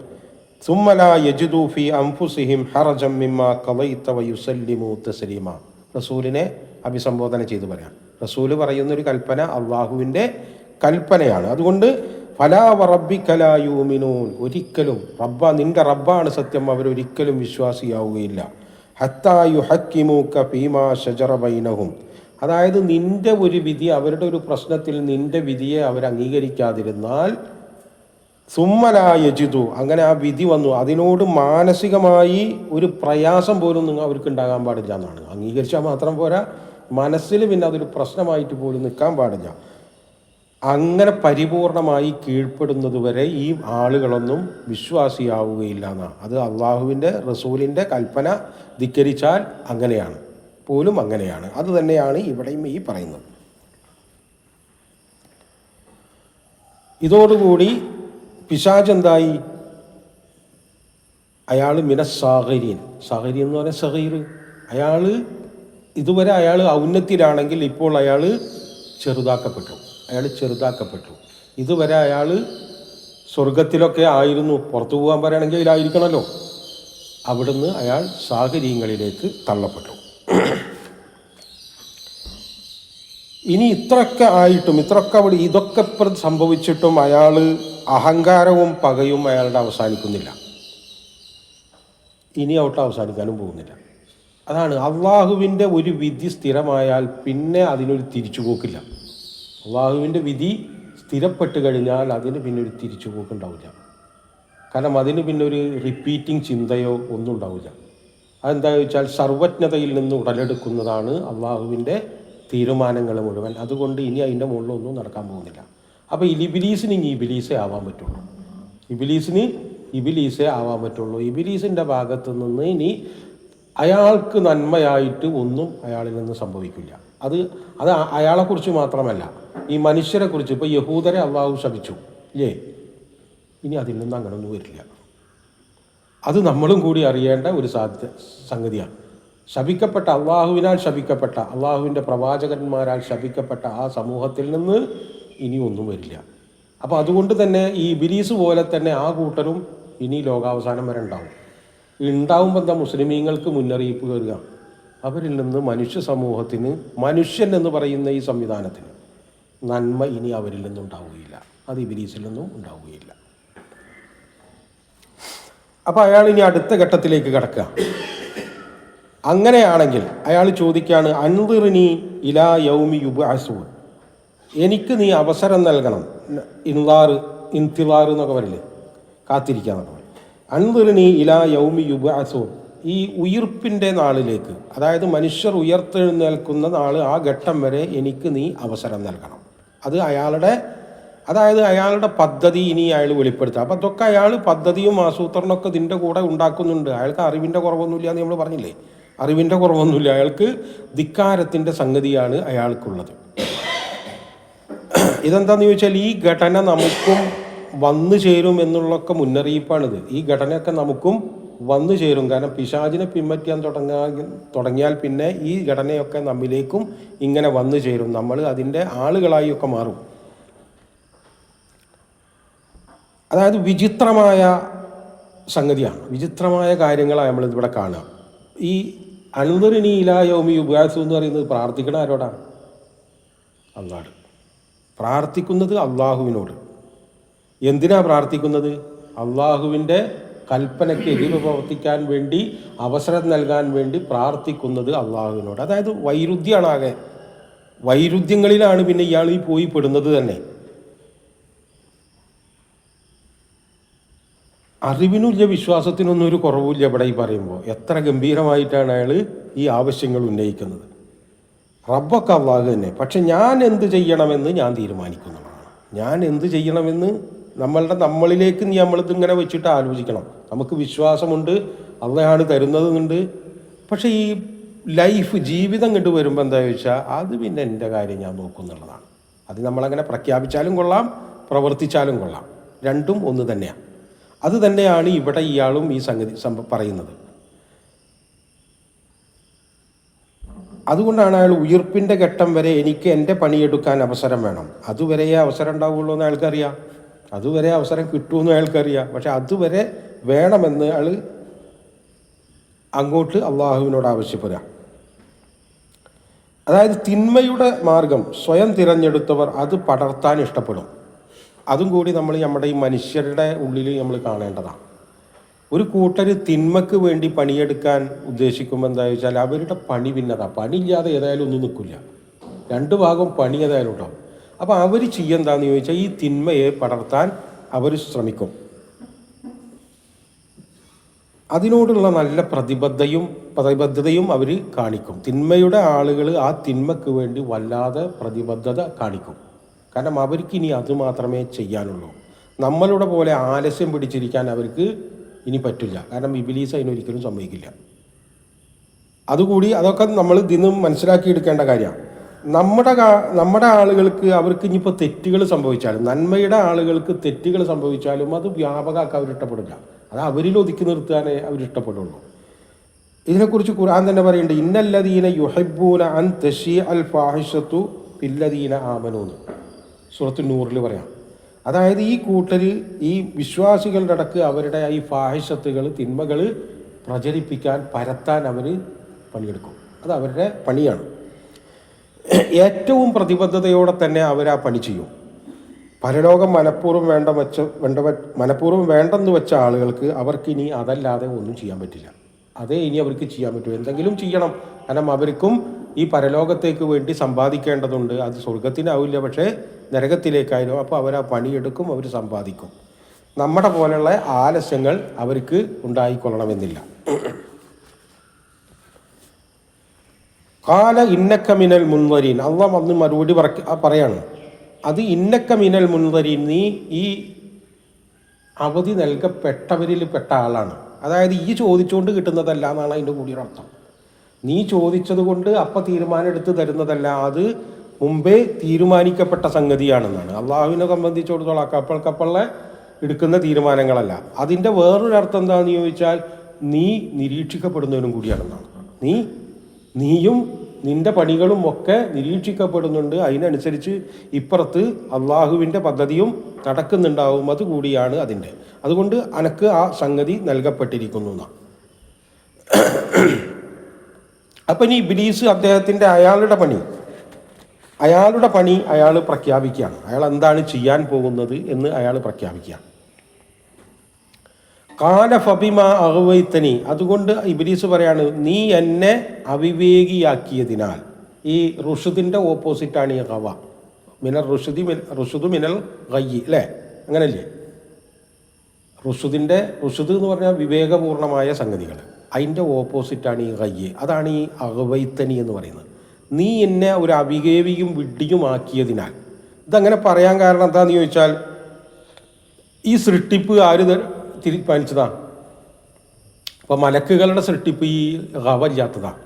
സുമ്മ ലാ യജിദൂ ഫീ അൻഫുസിഹിം ഹറജൻ മിമ്മാ ഖളൈത വയുസല്ലിമൂ തസ്ലീമാ. റസൂലിനെ അഭിസംബോധന ചെയ്ത് പറയാം. റസൂല് പറയുന്നൊരു കൽപ്പന അള്ളാഹുവിൻ്റെ കൽപ്പനയാണ്. അതുകൊണ്ട് ഫലാ വറബ്ബിക ലാ യുഅ്മിനൂൻ, ഒരിക്കലും നിന്റെ റബ്ബാണ് സത്യം, അവരൊരിക്കലും വിശ്വാസിയാവുകയില്ല. ഹത്താ യുഹക്കിമൂക ഫീമാ ശജറ ബൈനഹും. അതായത് നിന്റെ ഒരു വിധി, അവരുടെ ഒരു പ്രശ്നത്തിൽ നിന്റെ വിധിയെ അവർ അംഗീകരിക്കാതിരുന്നാൽ സുമ്മലാ യജിദു, അങ്ങനെ ആ വിധി വന്നു, അതിനോട് മാനസികമായി ഒരു പ്രയാസം പോലും അവർക്ക് ഉണ്ടാകാൻ പാടില്ല എന്നാണ്. അംഗീകരിച്ചാൽ മാത്രം പോരാ, മനസ്സിൽ പിന്നെ അതൊരു പ്രശ്നമായിട്ട് പോലും നിൽക്കാൻ പാടില്ല. അങ്ങനെ പരിപൂർണമായി കീഴ്പ്പെടുന്നത് വരെ ഈ ആളുകളൊന്നും വിശ്വാസിയാവുകയില്ല എന്നാണ്. അത് അള്ളാഹുവിൻ്റെ റസൂലിൻ്റെ കൽപ്പന ധിക്കരിച്ചാൽ അങ്ങനെയാണ്, പോലും അങ്ങനെയാണ്. അത് തന്നെയാണ് ഇവിടെയും ഈ പറയുന്നത്. ഇതോടുകൂടി പിശാച് എന്തായി? അയാൾ മിനസ്സാഗരീൻ, സാഗരീൻ എന്ന് പറഞ്ഞാൽ സഗീർ, അയാൾ ഇതുവരെ അയാൾ ഔന്നത്തിലാണെങ്കിൽ ഇപ്പോൾ അയാൾ ചെറുതാക്കപ്പെട്ടു. ഇതുവരെ അയാൾ സ്വർഗത്തിലൊക്കെ ആയിരുന്നു, പുറത്തു പോകാൻ പറയുകയാണെങ്കിൽ അതിലായിരിക്കണമല്ലോ. അവിടുന്ന് അയാൾ സാഗരീങ്ങളിലേക്ക് തള്ളപ്പെട്ടു. ഇനി ഇത്രയൊക്കെ ആയിട്ടും, ഇതൊക്കെ സംഭവിച്ചിട്ടും അയാൾ അഹങ്കാരവും പകയും അയാളുടെ അവസാനിക്കുന്നില്ല. ഇനി അവിടെ അവസാനിക്കാനും പോകുന്നില്ല. അതാണ് അള്ളാഹുവിൻ്റെ ഒരു വിധി സ്ഥിരമായാൽ പിന്നെ അതിനൊരു തിരിച്ചുപോക്കില്ല. അള്ളാഹുവിൻ്റെ വിധി സ്ഥിരപ്പെട്ട് കഴിഞ്ഞാൽ അതിന് പിന്നെ ഒരു തിരിച്ചുപോക്കുണ്ടാവില്ല. കാരണം അതിന് പിന്നെ ഒരു റിപ്പീറ്റിംഗ് ചിന്തയോ ഒന്നും ഉണ്ടാവില്ല. അതെന്താ ചോദിച്ചാൽ സർവജ്ഞതയിൽ നിന്ന് ഉടലെടുക്കുന്നതാണ് അള്ളാഹുവിൻ്റെ തീരുമാനങ്ങൾ മുഴുവൻ. അതുകൊണ്ട് ഇനി അതിൻ്റെ മുകളിലൊന്നും നടക്കാൻ പോകുന്നില്ല. അപ്പോൾ ഇബിലീസിന് ഇനി ഇബിലീസേ ആവാൻ പറ്റുള്ളൂ. ഇബിലീസിൻ്റെ ഭാഗത്ത് നിന്ന് ഇനി അയാൾക്ക് നന്മയായിട്ട് ഒന്നും അയാളിൽ നിന്ന് സംഭവിക്കില്ല. അത് അയാളെക്കുറിച്ച് മാത്രമല്ല, ഈ മനുഷ്യരെക്കുറിച്ച്. ഇപ്പോൾ യഹൂദരെ അള്ളാഹു ശപിച്ചു ഇല്ലേ? ഇനി അതിൽ നിന്ന് അങ്ങനൊന്നും വരില്ല. അത് നമ്മളും കൂടി അറിയേണ്ട ഒരു സംഗതിയാണ്. ശപിക്കപ്പെട്ട, അള്ളാഹുവിനാൽ ശപിക്കപ്പെട്ട, അള്ളാഹുവിൻ്റെ പ്രവാചകന്മാരാൽ ശപിക്കപ്പെട്ട ആ സമൂഹത്തിൽ നിന്ന് ഇനി ഒന്നും വരില്ല. അപ്പോൾ അതുകൊണ്ട് തന്നെ ഈ ഇബ്ലീസ് പോലെ തന്നെ ആ കൂട്ടരും ഇനി ലോകാവസാനം വരെ ഉണ്ടാവുമ്പോൾ എന്താ മുസ്ലിമീങ്ങൾക്ക് മുന്നറിയിപ്പ് കയറുക, അവരിൽ നിന്ന് മനുഷ്യ സമൂഹത്തിന്, മനുഷ്യൻ എന്ന് പറയുന്ന ഈ സംവിധാനത്തിന് നന്മ ഇനി അവരിൽ നിന്നുണ്ടാവുകയില്ല, അത് ഇബ്ലീസിൽ നിന്നും ഉണ്ടാവുകയില്ല. അപ്പോൾ അയാൾ ഇനി അടുത്ത ഘട്ടത്തിലേക്ക് കിടക്കുക. അങ്ങനെയാണെങ്കിൽ അയാൾ ചോദിക്കുകയാണ്, അൻദിർനി ഇലാ യൗമി യുബ്അസൂൻ, എനിക്ക് നീ അവസരം നൽകണം. ഇന്തിലാർ എന്നൊക്കെ പറയില്ലേ, കാത്തിരിക്കാന്നൊക്കെ പറയും. അൻദിർനി ഇലാ യൗമി യുബ്അസൂൻ, ഈ ഉയിർപ്പിൻ്റെ നാളിലേക്ക്, അതായത് മനുഷ്യർ ഉയർത്തെഴുന്നേൽക്കുന്ന നാൾ, ആ ഘട്ടം വരെ എനിക്ക് നീ അവസരം നൽകണം. അത് അയാളുടെ പദ്ധതി ഇനി അയാൾ വെളിപ്പെടുത്തുക. അപ്പം അതൊക്കെ അയാൾ പദ്ധതിയും ആസൂത്രണമൊക്കെ ഇതിൻ്റെ കൂടെ ഉണ്ടാക്കുന്നുണ്ട്. അയാൾക്ക് അറിവിൻ്റെ കുറവൊന്നുമില്ല എന്ന് നമ്മൾ പറഞ്ഞില്ലേ, അറിവിൻ്റെ കുറവൊന്നുമില്ല. അയാൾക്ക് ധിക്കാരത്തിൻ്റെ സംഗതിയാണ് അയാൾക്കുള്ളത്. ഇതെന്താണെന്ന് ചോദിച്ചാൽ ഈ ഘടന നമുക്കും വന്നു ചേരും എന്നുള്ളൊക്കെ മുന്നറിയിപ്പാണിത്. ഈ ഘടനയൊക്കെ നമുക്കും വന്നു ചേരും. കാരണം പിശാചിനെ പിൻപറ്റാൻ തുടങ്ങിയാൽ പിന്നെ ഈ ഘടനയൊക്കെ നമ്മിലേക്കും ഇങ്ങനെ വന്നു ചേരും. നമ്മൾ അതിൻ്റെ ആളുകളായി ഒക്കെ മാറും. അതായത് വിചിത്രമായ സംഗതിയാണ്, വിചിത്രമായ കാര്യങ്ങളാണ് നമ്മളിതിവിടെ കാണുക. ഈ അൻദിർനി ഇലാ യൗമി യുബ്അസൂ എന്ന് പറയുന്നത് പ്രാർത്ഥിക്കണ ആരോടാണ്? അള്ളാഹ്. പ്രാർത്ഥിക്കുന്നത് അള്ളാഹുവിനോട്. എന്തിനാ പ്രാർത്ഥിക്കുന്നത്? അള്ളാഹുവിൻ്റെ കൽപ്പനയ്ക്ക് എതിര് പ്രവർത്തിക്കാൻ വേണ്ടി അവസരം നൽകാൻ വേണ്ടി പ്രാർത്ഥിക്കുന്നത് അള്ളാഹുവിനോട്. അതായത് വൈരുദ്ധ്യമാണ് ആകെ. വൈരുദ്ധ്യങ്ങളിലാണ് പിന്നെ ഇയാൾ ഈ പോയി പെടുന്നത് തന്നെ. അറിവിനുമില്ല, വിശ്വാസത്തിനൊന്നും ഒരു കുറവില്ല. ഇവിടെ ഈ പറയുമ്പോൾ എത്ര ഗംഭീരമായിട്ടാണ് അയാൾ ഈ ആവശ്യങ്ങൾ ഉന്നയിക്കുന്നത്. റബ്ബൊക്കെ അള്ളാഹു തന്നെ, പക്ഷെ ഞാൻ എന്ത് ചെയ്യണമെന്ന് ഞാൻ തീരുമാനിക്കുന്നതാണ്. ഞാൻ എന്ത് ചെയ്യണമെന്ന് നമ്മളിലേക്ക് നമ്മളിതിങ്ങനെ വെച്ചിട്ട് ആലോചിക്കണം. നമുക്ക് വിശ്വാസമുണ്ട്, അള്ളാഹാണ് തരുന്നതുണ്ട്. പക്ഷേ ഈ ജീവിതം കണ്ടു വരുമ്പോൾ എന്താ ചോദിച്ചാൽ അത് പിന്നെ എൻ്റെ കാര്യം ഞാൻ നോക്കുന്നുള്ളതാണ്. അത് നമ്മളങ്ങനെ പ്രഖ്യാപിച്ചാലും കൊള്ളാം, പ്രവർത്തിച്ചാലും കൊള്ളാം, രണ്ടും ഒന്ന് തന്നെയാണ്. അത് തന്നെയാണ് ഇവിടെ ഇയാളും ഈ സംഗതി പറയുന്നത്. അതുകൊണ്ടാണ് അയാൾ ഉയിർപ്പിൻ്റെ ഘട്ടം വരെ എനിക്ക് എൻ്റെ പണിയെടുക്കാൻ അവസരം വേണം. അതുവരെയേ അവസരം ഉണ്ടാവുള്ളൂ എന്ന് അയാൾക്കറിയാം, അതുവരെ അവസരം കിട്ടുമെന്ന് അയാൾക്കറിയാം. പക്ഷെ അതുവരെ വേണമെന്ന് അയാൾ അങ്ങോട്ട് അള്ളാഹുവിനോട് ആവശ്യപ്പെടുക. അതായത് തിന്മയുടെ മാർഗം സ്വയം തിരഞ്ഞെടുത്തവർ അത് പടർത്താൻ ഇഷ്ടപ്പെടും. അതും കൂടി നമ്മുടെ ഈ മനുഷ്യരുടെ ഉള്ളിൽ നമ്മൾ കാണേണ്ടതാണ്. ഒരു കൂട്ടർ തിന്മക്ക് വേണ്ടി പണിയെടുക്കാൻ ഉദ്ദേശിക്കുമ്പോൾ എന്താ വെച്ചാൽ അവരുടെ പണി ഭിന്നതാണ്. പണിയില്ലാതെ ഏതായാലും ഒന്നും നിൽക്കില്ല, രണ്ട് ഭാഗം പണി ഏതായാലും ഉണ്ടാവും. അപ്പോൾ അവർ ചെയ്യെന്താന്ന് ചോദിച്ചാൽ ഈ തിന്മയെ പടർത്താൻ അവർ ശ്രമിക്കും. അതിനോടുള്ള നല്ല പ്രതിബദ്ധതയും അവർ കാണിക്കും. തിന്മയുടെ ആളുകൾ ആ തിന്മക്ക് വേണ്ടി വല്ലാതെ പ്രതിബദ്ധത കാണിക്കും. കാരണം അവർക്കിനി അത് മാത്രമേ ചെയ്യാനുള്ളൂ. നമ്മളുടെ പോലെ ആലസ്യം പിടിച്ചിരിക്കാൻ അവർക്ക് ഇനി പറ്റില്ല. കാരണം ഇബ്ലീസ് അതിനൊരിക്കലും സമ്മതിക്കില്ല. അതുകൂടി അതൊക്കെ നമ്മൾ ഇതിന്നും മനസ്സിലാക്കിയെടുക്കേണ്ട കാര്യമാണ്. നമ്മുടെ ആളുകൾക്ക് അവർക്ക് ഇനിയിപ്പോൾ തെറ്റുകൾ സംഭവിച്ചാലും, നന്മയുടെ ആളുകൾക്ക് തെറ്റുകൾ സംഭവിച്ചാലും അത് വ്യാപകമാക്കാൻ അവരിഷ്ടപ്പെടില്ല. അത് അവരിൽ ഒതുക്കി നിർത്താനേ അവരിഷ്ടപ്പെടുള്ളൂ. ഇതിനെക്കുറിച്ച് ഖുർആൻ തന്നെ പറയുന്നുണ്ട്, ഇന്നല്ലദീന യുഹിബ്ബൂന അൻ തശീ അൽ ഫാഹിഷത്തു ഫില്ലദീന ആമനൂ. സൂറത്തുൻ നൂറിൽ പറയാം. അതായത് ഈ കൂട്ടർ, ഈ വിശ്വാസികളുടെ ഇടക്ക് അവരുടെ ഈ ഫാഹിഷത്തുകൾ, തിന്മകൾ പ്രചരിപ്പിക്കാൻ, പരത്താൻ അവർ പണിയെടുക്കും. അത് അവരുടെ പണിയാണ്. ഏറ്റവും പ്രതിബദ്ധതയോടെ തന്നെ അവർ ആ പണി ചെയ്യും. പരലോകം മനഃപൂർവ്വം വേണ്ടെന്ന് വെച്ച ആളുകൾക്ക് അവർക്കിനി അതല്ലാതെ ഒന്നും ചെയ്യാൻ പറ്റില്ല. അതേ ഇനി അവർക്ക് ചെയ്യാൻ പറ്റും. എന്തെങ്കിലും ചെയ്യണം. കാരണം അവർക്കും ഈ പരലോകത്തേക്ക് വേണ്ടി സമ്പാദിക്കേണ്ടതുണ്ട്. അത് സ്വർഗത്തിനാവില്ല, പക്ഷേ നരകത്തിലേക്കായാലും. അപ്പോൾ അവർ ആ പണിയെടുക്കും, അവർ സമ്പാദിക്കും. നമ്മുടെ പോലെയുള്ള ആലസ്യങ്ങൾ അവർക്ക് ഉണ്ടായിക്കൊള്ളണമെന്നില്ല. ഖാല ഇന്നക മിനൽ മുൻദരീൻ. അള്ളാഹ് അന്ന് മറുപടി പറയാണ്, അത് ഇന്നക മിനൽ മുൻദരീൻ, നീ ഈ അവധി നൽകപ്പെട്ടവരിൽ പെട്ട ആളാണ്. അതായത് ഈ ചോദിച്ചുകൊണ്ട് കിട്ടുന്നതല്ല എന്നാണ് അതിൻ്റെ കൂടിയൊരു അർത്ഥം. നീ ചോദിച്ചത് കൊണ്ട് അപ്പം തീരുമാനം എടുത്ത് തരുന്നതല്ല, അത് മുമ്പേ തീരുമാനിക്കപ്പെട്ട സംഗതിയാണെന്നാണ്. അള്ളാഹുവിനെ സംബന്ധിച്ചിടത്തോളം കപ്പളിലെ എടുക്കുന്ന തീരുമാനങ്ങളല്ല. അതിൻ്റെ വേറൊരു അർത്ഥം എന്താണെന്ന് ചോദിച്ചാൽ നീ നിരീക്ഷിക്കപ്പെടുന്നവനും കൂടിയാണെന്നാണ്. നീയും നിന്റെ പണികളും ഒക്കെ നിരീക്ഷിക്കപ്പെടുന്നുണ്ട്. അതിനനുസരിച്ച് ഇപ്പുറത്ത് അള്ളാഹുവിൻ്റെ പദ്ധതിയും നടക്കുന്നുണ്ടാവും. അതുകൂടിയാണ് അതിൻ്റെ. അതുകൊണ്ട് അനക്ക് ആ സംഗതി നൽകപ്പെട്ടിരിക്കുന്നു എന്നാണ്. അപ്പം ഇനി ഇബ്ലീസ് അയാളുടെ പണി അയാൾ പ്രഖ്യാപിക്കുകയാണ്. അയാൾ എന്താണ് ചെയ്യാൻ പോകുന്നത് എന്ന് അയാൾ പ്രഖ്യാപിക്കുകയാണ്. ഖാല ഫബിമാ അഗ്വൈതനി. അതുകൊണ്ട് ഇബ്ലീസ് പറയാണ്, നീ എന്നെ അവിവേകിയാക്കിയതിനാൽ. ഈ റുഷ്ദിൻ്റെ ഓപ്പോസിറ്റാണ് ഈ ഗവ. മിനൽ റുഷ്ദു മിനൽ ഗയ്യി, അല്ലേ? അങ്ങനല്ലേ? റുഷ്ദ് എന്ന് പറഞ്ഞാൽ വിവേകപൂർണമായ സംഗതികൾ. അതിൻ്റെ ഓപ്പോസിറ്റാണ് ഈ ഗയ്യ്. അതാണ് ഈ അഗ്വൈതനി എന്ന് പറയുന്നത്. നീ എന്നെ ഒരു അവിവേകിയും വിഡ്ഢിയുമാക്കിയതിനാൽ. ഇതങ്ങനെ പറയാൻ കാരണം എന്താണെന്ന് ചോദിച്ചാൽ, ഈ സൃഷ്ടിപ്പ് ആര് തീരുമാനിച്ചതാണ്? അപ്പോൾ മലക്കുകളുടെ സൃഷ്ടിപ്പ് ഈ ഗവല്ലാത്തതാണ്.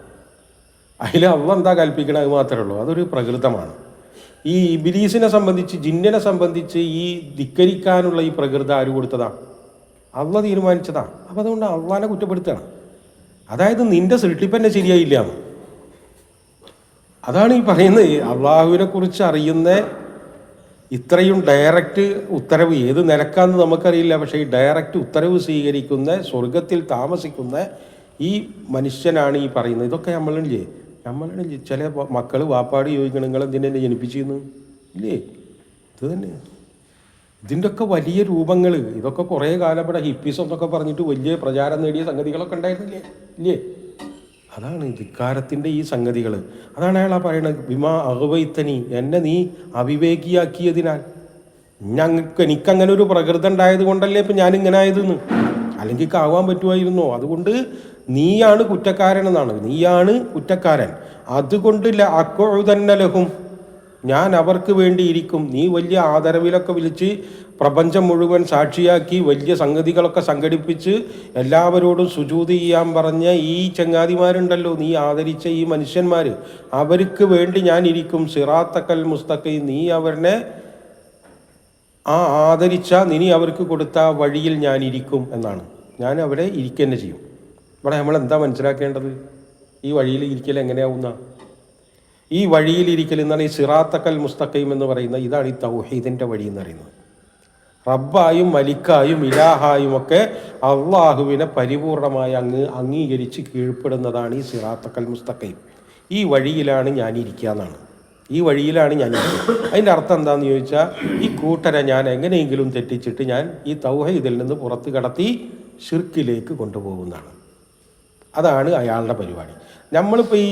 അതിൽ അള്ളാഹ് എന്താ കൽപ്പിക്കണത് അത് മാത്രമേ ഉള്ളൂ. അതൊരു പ്രകൃതമാണ്. ഈ ഇബ്ലീസിനെ സംബന്ധിച്ച്, ജിന്നിനെ സംബന്ധിച്ച് ഈ ധിക്കരിക്കാനുള്ള ഈ പ്രകൃതം ആര് കൊടുത്തതാണ്? അള്ളാഹ് തീരുമാനിച്ചതാണ്. അപ്പോൾ അതുകൊണ്ട് അള്ളാഹിനെ കുറ്റപ്പെടുത്തുകയാണ്. അതായത് നിന്റെ സൃഷ്ടിപ്പ് തന്നെ ശരിയായില്ല. അതാണ് ഈ പറയുന്നത്. അള്ളാഹുവിനെ കുറിച്ച് അറിയുന്ന ഇത്രയും ഡയറക്റ്റ് ഉത്തരവ് ഏത് നിലക്കാന്ന് നമുക്കറിയില്ല. പക്ഷേ ഈ ഡയറക്റ്റ് ഉത്തരവ് സ്വീകരിക്കുന്ന, സ്വർഗത്തിൽ താമസിക്കുന്ന ഈ മനുഷ്യനാണ് ഈ പറയുന്നത്. ഇതൊക്കെ നമ്മളില്ലേ ചില മക്കൾ വാപ്പാട് ചോദിക്കണം, നിങ്ങൾ എന്തിനെ ജനിപ്പിച്ചിരുന്നു? ഇല്ലേ? ഇത് തന്നെ. ഇതിൻ്റെ ഒക്കെ വലിയ രൂപങ്ങൾ, ഇതൊക്കെ കുറേ കാലം ഇവിടെ ഹിപ്പീസ് എന്നൊക്കെ പറഞ്ഞിട്ട് വലിയ പ്രചാരം നേടിയ സംഗതികളൊക്കെ ഉണ്ടായിരുന്നില്ലേ? ഇല്ലേ? അതാണ് ധിക്കാരത്തിൻ്റെ ഈ സംഗതികൾ. അതാണ് അയാൾ പറയണത്, ബിമാ അഗ്വൈതനി, എന്നെ നീ അവിവേകിയാക്കിയതിനാൽ. എനിക്കങ്ങനെ ഒരു പ്രകൃതം ഉണ്ടായത് കൊണ്ടല്ലേ ഇപ്പം ഞാനിങ്ങനെ ആയതെന്ന്. അല്ലെങ്കിൽ ആവാൻ പറ്റുമായിരുന്നോ? അതുകൊണ്ട് നീയാണ് കുറ്റക്കാരനെന്നാണ്. നീയാണ് കുറ്റക്കാരൻ. അതുകൊണ്ട് അഖഉദന്നലഹും, ഞാൻ അവർക്ക് വേണ്ടി ഇരിക്കും. നീ വലിയ ആദരവിലൊക്കെ വിളിച്ച് പ്രപഞ്ചം മുഴുവൻ സാക്ഷിയാക്കി വലിയ സംഗതികളൊക്കെ സംഘടിപ്പിച്ച് എല്ലാവരോടും സുജൂദ് ചെയ്യാൻ പറഞ്ഞ ഈ ചങ്ങാതിമാരുണ്ടല്ലോ, നീ ആദരിച്ച ഈ മനുഷ്യന്മാർ, അവർക്ക് വേണ്ടി ഞാൻ ഇരിക്കും. സിറാത്തക്കൽ മുസ്തഖീം, നീ അവരെ ആ ആദരിച്ച, നീ അവർക്ക് കൊടുത്ത വഴിയിൽ ഞാൻ ഇരിക്കും എന്നാണ്. ഞാൻ അവിടെ ഇരിക്കുക തന്നെ ചെയ്യും. ഇവിടെ നമ്മൾ എന്താ മനസ്സിലാക്കേണ്ടത്? ഈ വഴിയിൽ ഇരിക്കൽ എങ്ങനെയാവുന്ന? ഈ വഴിയിലിരിക്കൽ എന്നാണ് ഈ സിറാത്തക്കൽ മുസ്തഖീം എന്ന് പറയുന്നത്. ഇതാണ് ഈ തൗഹീദിൻ്റെ വഴി എന്ന് പറയുന്നത്. റബ്ബായും മലിക്കായും ഇലാഹായും ഒക്കെ അള്ളാഹുവിനെ പരിപൂർണമായി അംഗീകരിച്ച് കീഴ്പ്പെടുന്നതാണ് ഈ സിറാത്തക്കൽ മുസ്തഖീം. ഈ വഴിയിലാണ് ഞാനിരിക്കുക എന്നാണ്. ഈ വഴിയിലാണ് ഞാനിരിക്കുക. അതിൻ്റെ അർത്ഥം എന്താണെന്ന് ചോദിച്ചാൽ, ഈ കൂട്ടരെ ഞാൻ എങ്ങനെയെങ്കിലും തെറ്റിച്ചിട്ട് ഞാൻ ഈ തൗഹീദിൽ നിന്ന് പുറത്ത് കടത്തി ഷിർക്കിലേക്ക് കൊണ്ടുപോകുന്നതാണ്. അതാണ് അയാളുടെ പരിപാടി. നമ്മളിപ്പോൾ ഈ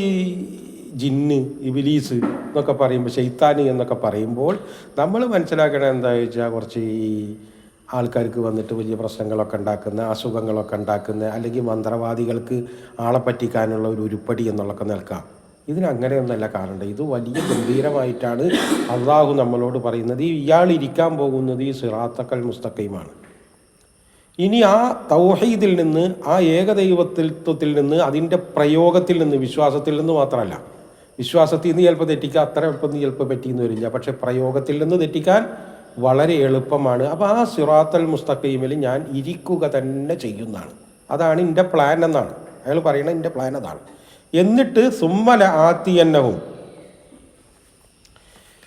ജിന്ന്, ഇബിലീസ് എന്നൊക്കെ പറയുമ്പോൾ, ശൈത്താന് എന്നൊക്കെ പറയുമ്പോൾ നമ്മൾ മനസ്സിലാക്കണം എന്താ വെച്ചാൽ, കുറച്ച് ഈ ആൾക്കാർക്ക് വന്നിട്ട് വലിയ പ്രശ്നങ്ങളൊക്കെ ഉണ്ടാക്കുന്ന, അസുഖങ്ങളൊക്കെ ഉണ്ടാക്കുന്ന, അല്ലെങ്കിൽ മന്ത്രവാദികൾക്ക് ആളെ പറ്റിക്കാനുള്ള ഒരു ഉരുപ്പടി എന്നുള്ളതൊക്കെ നിൽക്കാം. ഇതിനങ്ങനെയൊന്നല്ല കാണേണ്ടത്. ഇത് വലിയ ഗംഭീരമായിട്ടാണ് അള്ളാഹു നമ്മളോട് പറയുന്നത്. ഇയാൾ ഇരിക്കാൻ പോകുന്നത് ഈ സിറാത്തൽ മുസ്തഖീമാണ്. ഇനി ആ തൗഹീദിൽ നിന്ന്, ആ ഏകദൈവത്വത്തിൽ നിന്ന്, അതിൻ്റെ പ്രയോഗത്തിൽ നിന്ന്, വിശ്വാസത്തിൽ നിന്ന് മാത്രമല്ല, വിശ്വാസത്തിൽ നിന്ന് ചിലപ്പോൾ തെറ്റിക്കാൻ അത്ര എളുപ്പം ചിലപ്പോൾ പറ്റിയെന്ന് വരില്ല, പക്ഷെ പ്രയോഗത്തിൽ നിന്ന് തെറ്റിക്കാൻ വളരെ എളുപ്പമാണ്. അപ്പോൾ ആ സിറാത്തൽ മുസ്തഖീമിൽ ഞാൻ ഇരിക്കുക തന്നെ ചെയ്യുന്നതാണ്. അതാണ് എൻ്റെ പ്ലാൻ എന്നാണ് അയാൾ പറയുന്നത്. എൻ്റെ പ്ലാൻ അതാണ്. എന്നിട്ട് സുമ്മല ആത്തിയന്നഹും,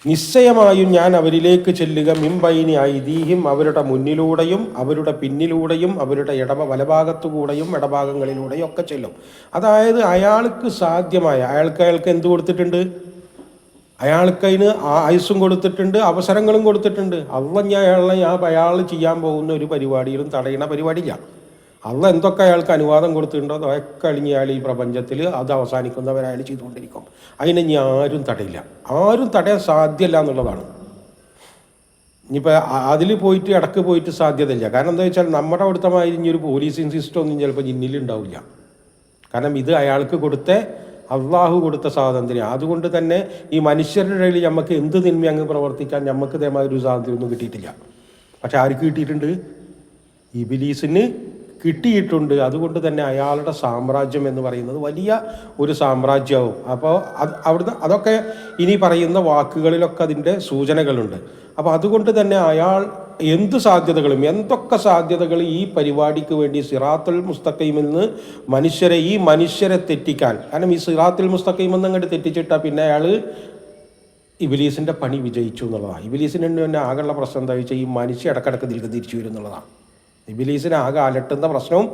നിശ്ചയമായും ഞാൻ അവരിലേക്ക് ചെല്ലുക, മിംബൈനി ഐദീഹിം, അവരുടെ മുന്നിലൂടെയും അവരുടെ പിന്നിലൂടെയും അവരുടെ വലഭാഗത്തുകൂടെയും ഇടഭാഗങ്ങളിലൂടെയും ഒക്കെ ചെല്ലും. അതായത് അയാൾക്ക് സാധ്യമായ, അയാൾക്ക് എന്ത് കൊടുത്തിട്ടുണ്ട്? അയാൾക്കതിന് ആയുസ്സും കൊടുത്തിട്ടുണ്ട്, അവസരങ്ങളും കൊടുത്തിട്ടുണ്ട്. അയാൾ ചെയ്യാൻ പോകുന്ന ഒരു പരിപാടിയിലും തടയണ പരിപാടിയില്ല. എന്തൊക്കെ അയാൾക്ക് അനുവാദം കൊടുത്തിട്ടുണ്ടോ അതൊക്കെ അളിഞ്ഞ് അയാൾ ഈ പ്രപഞ്ചത്തിൽ അത് അവസാനിക്കുന്നവരയാൾ ചെയ്തുകൊണ്ടിരിക്കും. അതിനെ ഇനി ആരും തടയില്ല, ആരും തടയാൻ സാധ്യമല്ല എന്നുള്ളതാണ്. ഇനിയിപ്പോൾ അതിൽ പോയിട്ട് ഇടക്ക് പോയിട്ട് സാധ്യതയില്ല. കാരണം എന്താ വെച്ചാൽ നമ്മുടെ അവിടുത്തെ മാതിരി ഇനി ഒരു പോലീസിങ് സിസ്റ്റം ഒന്നും ചിലപ്പോൾ ജിന്നിലുണ്ടാവില്ല. കാരണം ഇത് അയാൾക്ക് അള്ളാഹു കൊടുത്ത സ്വാതന്ത്ര്യം. അതുകൊണ്ട് തന്നെ ഈ മനുഷ്യരുടെ ഇടയിൽ നമുക്ക് എന്ത് തിന്മ അങ്ങ് പ്രവർത്തിക്കാൻ നമുക്ക് ഇതേമാതിരി ഒരു സ്വാതന്ത്ര്യമൊന്നും കിട്ടിയിട്ടില്ല. പക്ഷെ ആർക്ക് കിട്ടിയിട്ടുണ്ട്? ഇബിലീസിന് കിട്ടിയിട്ടുണ്ട്. അതുകൊണ്ട് തന്നെ അയാളുടെ സാമ്രാജ്യം എന്ന് പറയുന്നത് വലിയ ഒരു സാമ്രാജ്യവും. അപ്പോൾ അവിടുന്ന് അതൊക്കെ ഇനി പറയുന്ന വാക്കുകളിലൊക്കെ അതിൻ്റെ സൂചനകളുണ്ട്. അപ്പോൾ അതുകൊണ്ട് തന്നെ അയാൾ എന്ത് സാധ്യതകളും, എന്തൊക്കെ സാധ്യതകൾ ഈ പരിപാടിക്ക് വേണ്ടി സിറാത്തുൽ മുസ്തഖീമിൽ നിന്ന് മനുഷ്യരെ തെറ്റിക്കാൻ, കാരണം ഈ സിറാത്തുൽ മുസ്തഖീമെന്ന് അങ്ങോട്ട് തെറ്റിച്ചിട്ടാൽ പിന്നെ അയാൾ ഇബിലീസിൻ്റെ പണി വിജയിച്ചു എന്നുള്ളതാണ്. ഇബിലീസിന് തന്നെ ആകെയുള്ള പ്രശ്നം എന്താ വെച്ചാൽ ഈ മനുഷ്യ ഇടക്കിടക്ക് തിരിച്ചു വരും എന്നുള്ളതാണ്. ഇബിലീസിനെ ആകെ അലട്ടുന്ന പ്രശ്നവും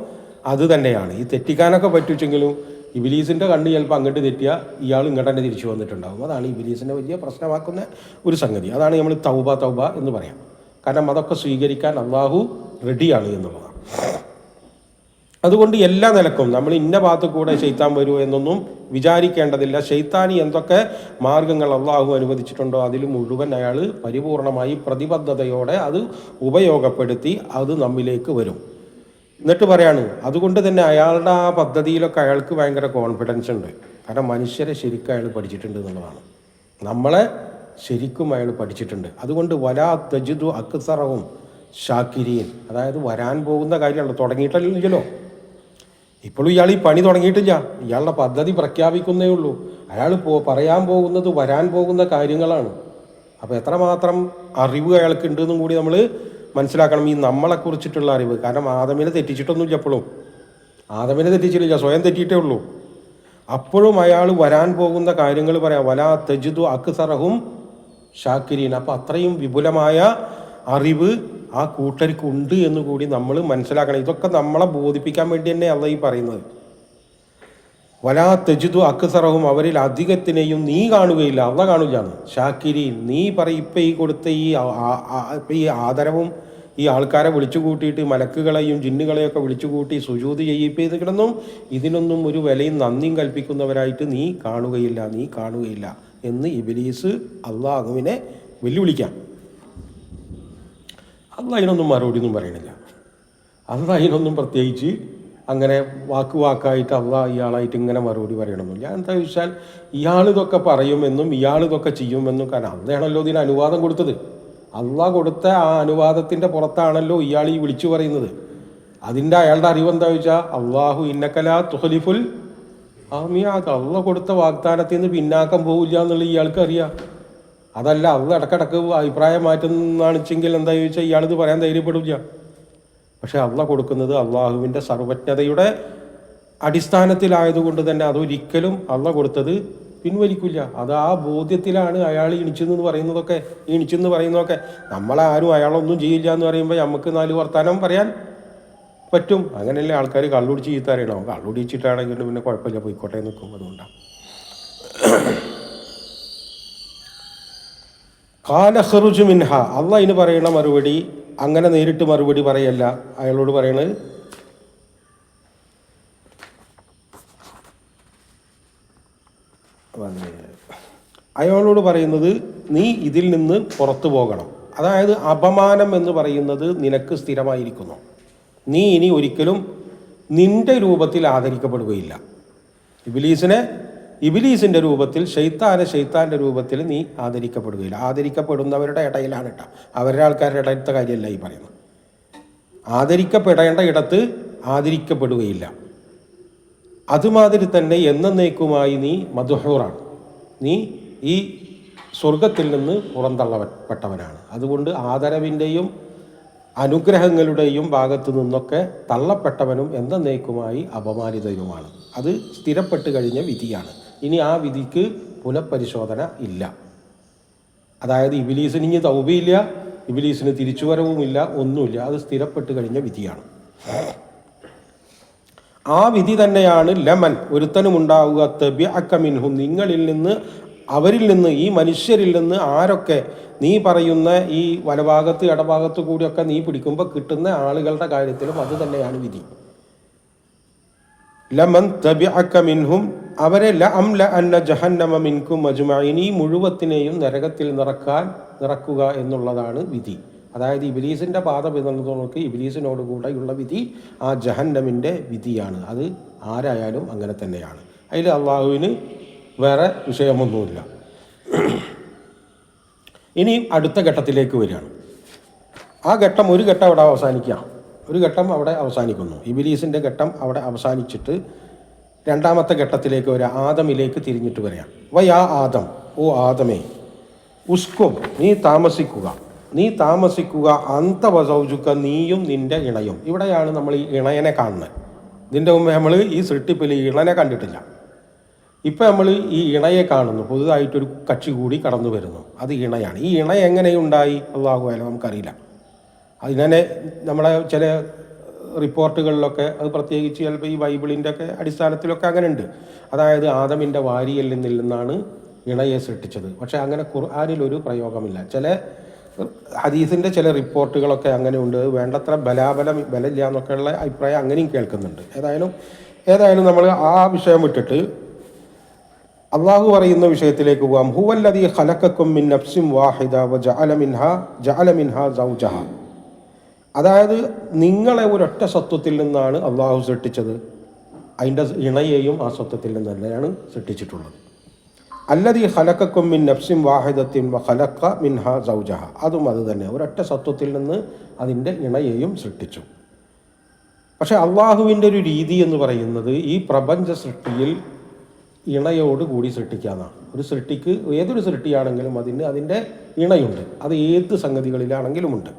അത് തന്നെയാണ്. ഈ തെറ്റിക്കാനൊക്കെ പറ്റുവെച്ചെങ്കിലും ഇബിലീസിൻ്റെ കണ്ണ് ചിലപ്പോൾ അങ്ങോട്ട് തെറ്റിയാൽ ഇയാൾ ഇങ്ങോട്ട് തന്നെ തിരിച്ചു വന്നിട്ടുണ്ടാകും. അതാണ് ഇബിലീസിനെ വലിയ പ്രശ്നമാക്കുന്ന ഒരു സംഗതി. അതാണ് നമ്മൾ തൗബ എന്ന് പറയാം. കാരണം അതൊക്കെ സ്വീകരിക്കാൻ അള്ളാഹു റെഡിയാണ് എന്നുള്ളതാണ്. അതുകൊണ്ട് എല്ലാ നിലക്കും നമ്മൾ ഇന്ന ഭാഗത്ത് കൂടെ ശൈത്താൻ വരുമോ എന്നൊന്നും വിചാരിക്കേണ്ടതില്ല. ശൈത്താനി എന്തൊക്കെ മാർഗങ്ങൾ അള്ളാഹു അനുവദിച്ചിട്ടുണ്ടോ അതിൽ മുഴുവൻ അയാൾ പരിപൂർണമായി പ്രതിബദ്ധതയോടെ അത് ഉപയോഗപ്പെടുത്തി അത് നമ്മിലേക്ക് വരും. എന്നിട്ട് പറയാണ്, അതുകൊണ്ട് തന്നെ അയാളുടെ ആ പദ്ധതിയിലൊക്കെ അയാൾക്ക് ഭയങ്കര കോൺഫിഡൻസ് ഉണ്ട്. കാരണം മനുഷ്യരെ ശരിക്കും അയാൾ പഠിച്ചിട്ടുണ്ട് എന്നുള്ളതാണ്. നമ്മളെ ശരിക്കും അയാൾ പഠിച്ചിട്ടുണ്ട്. അതുകൊണ്ട് വലാ തജിദു അക്സറഹും ഷാക്കിരീൻ, അതായത് വരാൻ പോകുന്ന കാര്യമല്ല, തുടങ്ങിയിട്ടില്ലല്ലോ. ഇപ്പോഴും ഇയാൾ ഈ പണി തുടങ്ങിയിട്ടില്ല, ഇയാളുടെ പദ്ധതി പ്രഖ്യാപിക്കുന്നേ ഉള്ളൂ. അയാൾ പറയാൻ പോകുന്നത് വരാൻ പോകുന്ന കാര്യങ്ങളാണ്. അപ്പോൾ എത്രമാത്രം അറിവ് അയാൾക്ക് ഉണ്ടെന്നും കൂടി നമ്മൾ മനസ്സിലാക്കണം, ഈ നമ്മളെക്കുറിച്ചിട്ടുള്ള അറിവ്. കാരണം ആദമിനെ തെറ്റിച്ചിട്ടൊന്നുമില്ല, എപ്പോഴും ആദമിനെ തെറ്റിച്ചിട്ടില്ല, സ്വയം തെറ്റിയിട്ടേ ഉള്ളൂ. അപ്പോഴും അയാൾ വരാൻ പോകുന്ന കാര്യങ്ങൾ പറയാം, വലാ തജിദു അക്സറഹും ഷാക്കിരീൻ. അപ്പോൾ അത്രയും വിപുലമായ അറിവ് ആ കൂട്ടർക്കുണ്ട് എന്ന് കൂടി നമ്മൾ മനസ്സിലാക്കണം. ഇതൊക്കെ നമ്മളെ ബോധിപ്പിക്കാൻ വേണ്ടി തന്നെ അള്ളാഹ് ഈ പറയുന്നത്. വലാ തജിദു അക്സറഹും, അവരിൽ അധികത്തിനെയും നീ കാണുകയില്ല, അള്ളാഹ് കാണില്ലാന്ന്. ഷാക്കിരീൻ, നീ ഇപ്പം ഈ കൊടുത്ത ഈ ആദരവും ഈ ആൾക്കാരെ വിളിച്ചു കൂട്ടിയിട്ട് മലക്കുകളെയും ജിന്നുകളെയൊക്കെ വിളിച്ചു കൂട്ടി സുജൂദ് ചെയ്യിപ്പിക്കുന്നതൊന്നും ഇതിനൊന്നും ഒരു വിലയും നന്ദിയും കൽപ്പിക്കുന്നവരായിട്ട് നീ കാണുകയില്ല എന്ന് ഇബ്ലീസ് അള്ളാഹുവിനെ വെല്ലുവിളിക്കാം. അള്ളാഹ് അതിനൊന്നും മറുപടിയൊന്നും പറയണില്ല. അള്ളാഹ് അതിനൊന്നും പ്രത്യേകിച്ച് അങ്ങനെ വാക്കായിട്ട് അള്ളാഹ് ഇയാളായിട്ട് ഇങ്ങനെ മറുപടി പറയണമെന്നില്ല. എന്താ വെച്ചാൽ ഇയാളിതൊക്കെ പറയുമെന്നും ഇയാളിതൊക്കെ ചെയ്യുമെന്നും, കാരണം അള്ളയാണല്ലോ ഇതിന് അനുവാദം കൊടുത്തത്. അള്ളാഹ് കൊടുത്ത ആ അനുവാദത്തിൻ്റെ പുറത്താണല്ലോ ഇയാൾ ഈ വിളിച്ചു പറയുന്നത്. അതിൻ്റെ അയാളുടെ അറിവെന്താ വെച്ചാൽ അള്ളാഹു ഇന്നക്കലാ തുഖലിഫുൽ ആമിയാദ്, അള്ളാഹ് കൊടുത്ത വാഗ്ദാനത്തിൽ നിന്ന് പിന്നാക്കം പോവില്ല എന്നുള്ള ഇയാൾക്ക് അറിയാം. അതല്ല അള്ളാഹ് ഇടക്കിടക്ക് അഭിപ്രായം മാറ്റുന്നതാണ് വെച്ചെങ്കിൽ എന്താ ചോദിച്ചാൽ ഇയാളിത് പറയാൻ ധൈര്യപ്പെടില്ല. പക്ഷെ അള്ളാഹ് കൊടുക്കുന്നത് അള്ളാഹുവിൻ്റെ സർവജ്ഞതയുടെ അടിസ്ഥാനത്തിലായതുകൊണ്ട് തന്നെ അതൊരിക്കലും അള്ളാഹ് കൊടുത്തത് പിൻവലിക്കില്ല. അത് ആ ബോധ്യത്തിലാണ് അയാൾ ഇണിച്ചെന്ന് പറയുന്നതൊക്കെ. നമ്മളാരും അയാളൊന്നും ചെയ്യില്ല എന്ന് പറയുമ്പോൾ നമുക്ക് 4 വർത്താനം പറയാൻ പറ്റും. അങ്ങനെയല്ലേ ആൾക്കാർ കള്ളുടിച്ച് ചീത്ത അറിയണം. കള്ളുടിച്ചിട്ടാണെങ്കിൽ പിന്നെ കുഴപ്പമില്ല, പോയിക്കോട്ടെ നിൽക്കും. അതുകൊണ്ടാണ് ഖാല ഖറുജ് മിൻഹ, അള്ളാഹ് ഇതിന് പറയണ മറുപടി അങ്ങനെ നേരിട്ട് മറുപടി പറയല്ല. അയാളോട് പറയണത് അയാളോട് പറയുന്നത് നീ ഇതിൽ നിന്ന് പുറത്തു പോകണം. അതായത് അപമാനം എന്ന് പറയുന്നത് നിനക്ക് സ്ഥിരമായിരിക്കുന്നു. നീ ഇനി ഒരിക്കലും നിന്റെ രൂപത്തിൽ ആദരിക്കപ്പെടുകയില്ല. ഇബിലീസിൻ്റെ രൂപത്തിൽ, ഷെയ്ത്താൻ്റെ രൂപത്തിൽ നീ ആദരിക്കപ്പെടുകയില്ല. ആദരിക്കപ്പെടുന്നവരുടെ ഇടയിലാണ് കേട്ടോ, അവരുടെ ആൾക്കാരുടെ ഇടയിലത്തെ കാര്യമല്ല ഈ പറയുന്നത്. ആദരിക്കപ്പെടേണ്ട ഇടത്ത് ആദരിക്കപ്പെടുകയില്ല. അതുമാതിരി തന്നെ എന്നേക്കുമായി നീ മദ്ഹൂറാണ്, നീ ഈ സ്വർഗത്തിൽ നിന്ന് പുറന്തള്ളപ്പെട്ടവനാണ്. അതുകൊണ്ട് ആദരവിൻ്റെയും അനുഗ്രഹങ്ങളുടെയും ഭാഗത്തു നിന്നൊക്കെ തള്ളപ്പെട്ടവനും എന്നേക്കുമായി അപമാനിതനുമാണ്. അത് സ്ഥിരപ്പെട്ട് കഴിഞ്ഞ വിധിയാണ്. ഇനി ആ വിധിക്ക് പുനഃപരിശോധന ഇല്ല. അതായത് ഇബ്ലീസിന് ഇനി തൗബയില്ല, ഇബ്ലീസിന് തിരിച്ചുവരവുമില്ല, ഒന്നുമില്ല. അത് സ്ഥിരപ്പെട്ട് കഴിഞ്ഞ വിധിയാണ്. ആ വിധി തന്നെയാണ് ലമൻ ഒരുത്തനുമുണ്ടാവുക തബിഅക മിൻഹും നിങ്ങളിൽ നിന്ന്, അവരിൽ നിന്ന്, ഈ മനുഷ്യരിൽ നിന്ന് ആരൊക്കെ നീ പറയുന്ന ഈ വലഭാഗത്ത് ഇടഭാഗത്ത് കൂടിയൊക്കെ നീ പിടിക്കുമ്പോൾ കിട്ടുന്ന ആളുകളുടെ കാര്യത്തിലും അത് തന്നെയാണ് വിധി. ലമൻ തബിഅക മിൻഹും അവരെ ലഅംല അന്ന ജഹന്നമ മിൻകും അജ്മഈൻ ഈ മുഴുവത്തിനെയും നരകത്തിൽ നിറക്കുക എന്നുള്ളതാണ് വിധി. അതായത് ഇബ്ലീസിൻ്റെ പാത പിന്തുടർന്നവർക്ക് ഇബ്ലീസിനോട് കൂടെയുള്ള വിധി ആ ജഹന്നമിൻ്റെ വിധിയാണ്. അത് ആരായാലും അങ്ങനെ തന്നെയാണ്. അതിൽ അള്ളാഹുവിന് വേറെ വിഷയമൊന്നുമില്ല. ഇനി അടുത്ത ഘട്ടത്തിലേക്ക് വരികയാണ്. ആ ഘട്ടം ഒരു ഘട്ടം അവിടെ അവസാനിക്കുക, ഒരു ഘട്ടം അവിടെ അവസാനിക്കുന്നു. ഇബ്ലീസിൻ്റെ ഘട്ടം അവിടെ അവസാനിച്ചിട്ട് രണ്ടാമത്തെ ഘട്ടത്തിലേക്ക് വരിക, ആദമിലേക്ക് തിരിഞ്ഞിട്ട് വരിക. വയാ ആദം, ഓ ആദമേ, ഉസ്കും നീ താമസിക്കുക അന്ത വസൗജുക്ക നീയും നിൻ്റെ ഇണയും. ഇവിടെയാണ് നമ്മൾ ഈ ഇണയനെ കാണുന്നത്. ഇതിൻ്റെ മുമ്പ് നമ്മൾ ഈ സൃഷ്ടിപ്പിൽ ഇണനെ കണ്ടിട്ടില്ല. ഇപ്പം നമ്മൾ ഈ ഇണയെ കാണുന്നു. പുതുതായിട്ടൊരു കക്ഷി കൂടി കടന്നു വരുന്നു, അത് ഇണയാണ്. ഈ ഇണ എങ്ങനെയുണ്ടായി അല്ലാഹു അലം നമുക്കറിയില്ല. അതിനെ നമ്മളെ ചില റിപ്പോർട്ടുകളിലൊക്കെ, അത് പ്രത്യേകിച്ച് ചിലപ്പോൾ ഈ ബൈബിളിൻ്റെ ഒക്കെ അടിസ്ഥാനത്തിലൊക്കെ അങ്ങനെ ഉണ്ട്. അതായത് ആദമിൻ്റെ വാരിയലിൽ നിന്നാണ് ഇണയെ സൃഷ്ടിച്ചത്. പക്ഷേ അങ്ങനെ ഖുർആനിലൊരു പ്രയോഗമില്ല. ചില ഹദീസിൻ്റെ ചില റിപ്പോർട്ടുകളൊക്കെ അങ്ങനെ ഉണ്ട്. വേണ്ടത്ര ബലമില്ല എന്നൊക്കെയുള്ള അഭിപ്രായം അങ്ങനെയും കേൾക്കുന്നുണ്ട്. ഏതായാലും നമ്മൾ ആ വിഷയം വിട്ടിട്ട് അള്ളാഹു പറയുന്ന വിഷയത്തിലേക്ക് പോകാം. ഹുവല്ലദീ ഖലഖക്കും മിൻ നഫ്സിൻ വാഹിദ വജഅല മിൻഹാ സൗജഹ. അതായത് നിങ്ങളെ ഒരൊറ്റ സത്വത്തിൽ നിന്നാണ് അള്ളാഹു സൃഷ്ടിച്ചത്, അതിൻ്റെ ഇണയെയും ആ സത്വത്തിൽ നിന്ന് തന്നെയാണ് സൃഷ്ടിച്ചിട്ടുള്ളത്. അല്ലദീ ഖലഖക്കും മിൻ നഫ്സിൻ വാഹിദത്തിൻ വഖലഖ മിൻഹാ സൗജഹ. അതും അത് തന്നെ, ഒരൊറ്റ സത്വത്തിൽ നിന്ന് അതിൻ്റെ ഇണയെയും സൃഷ്ടിച്ചു. പക്ഷേ അള്ളാഹുവിൻ്റെ ഒരു രീതി എന്ന് പറയുന്നത് ഈ പ്രപഞ്ച സൃഷ്ടിയിൽ ഇണയോട് കൂടി സൃഷ്ടിക്കാമെന്നാണ്. ഒരു സൃഷ്ടിക്ക്, ഏതൊരു സൃഷ്ടിയാണെങ്കിലും അതിൻ്റെ ഇണയുണ്ട്. അത് ഏത് സംഗതികളിലാണെങ്കിലും ഉണ്ട്.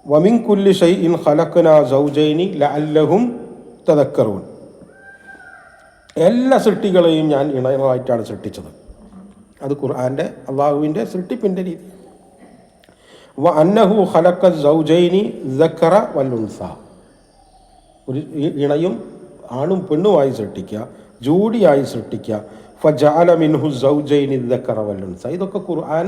വമിൻ കുല്ലി ഷൈഇൻ ഖലഖനാ സൗജൈനി ലഅല്ലഹും തദക്കറൂൻ. എല്ലാ സൃഷ്ടികളെയും ഞാൻ ഇണകളായിട്ടാണ് സൃഷ്ടിച്ചത്. അത് ഖുർആൻ്റെ അള്ളാഹുവിൻ്റെ സൃഷ്ടിപ്പിൻ്റെ രീതി. വ അന്നഹു ഖലഖ സൗജൈനി ദക്കറ വൽ ഉൻസ. ഒരു ഇണയും ആണും പെണ്ണുമായി സൃഷ്ടിക്കുക, ജോഡിയായി സൃഷ്ടിക്കുക. ഫജഅല മിൻഹു സൗജൈനി ദക്കറ വൽ ഉൻസ. ഇതൊക്കെ ഖുർആൻ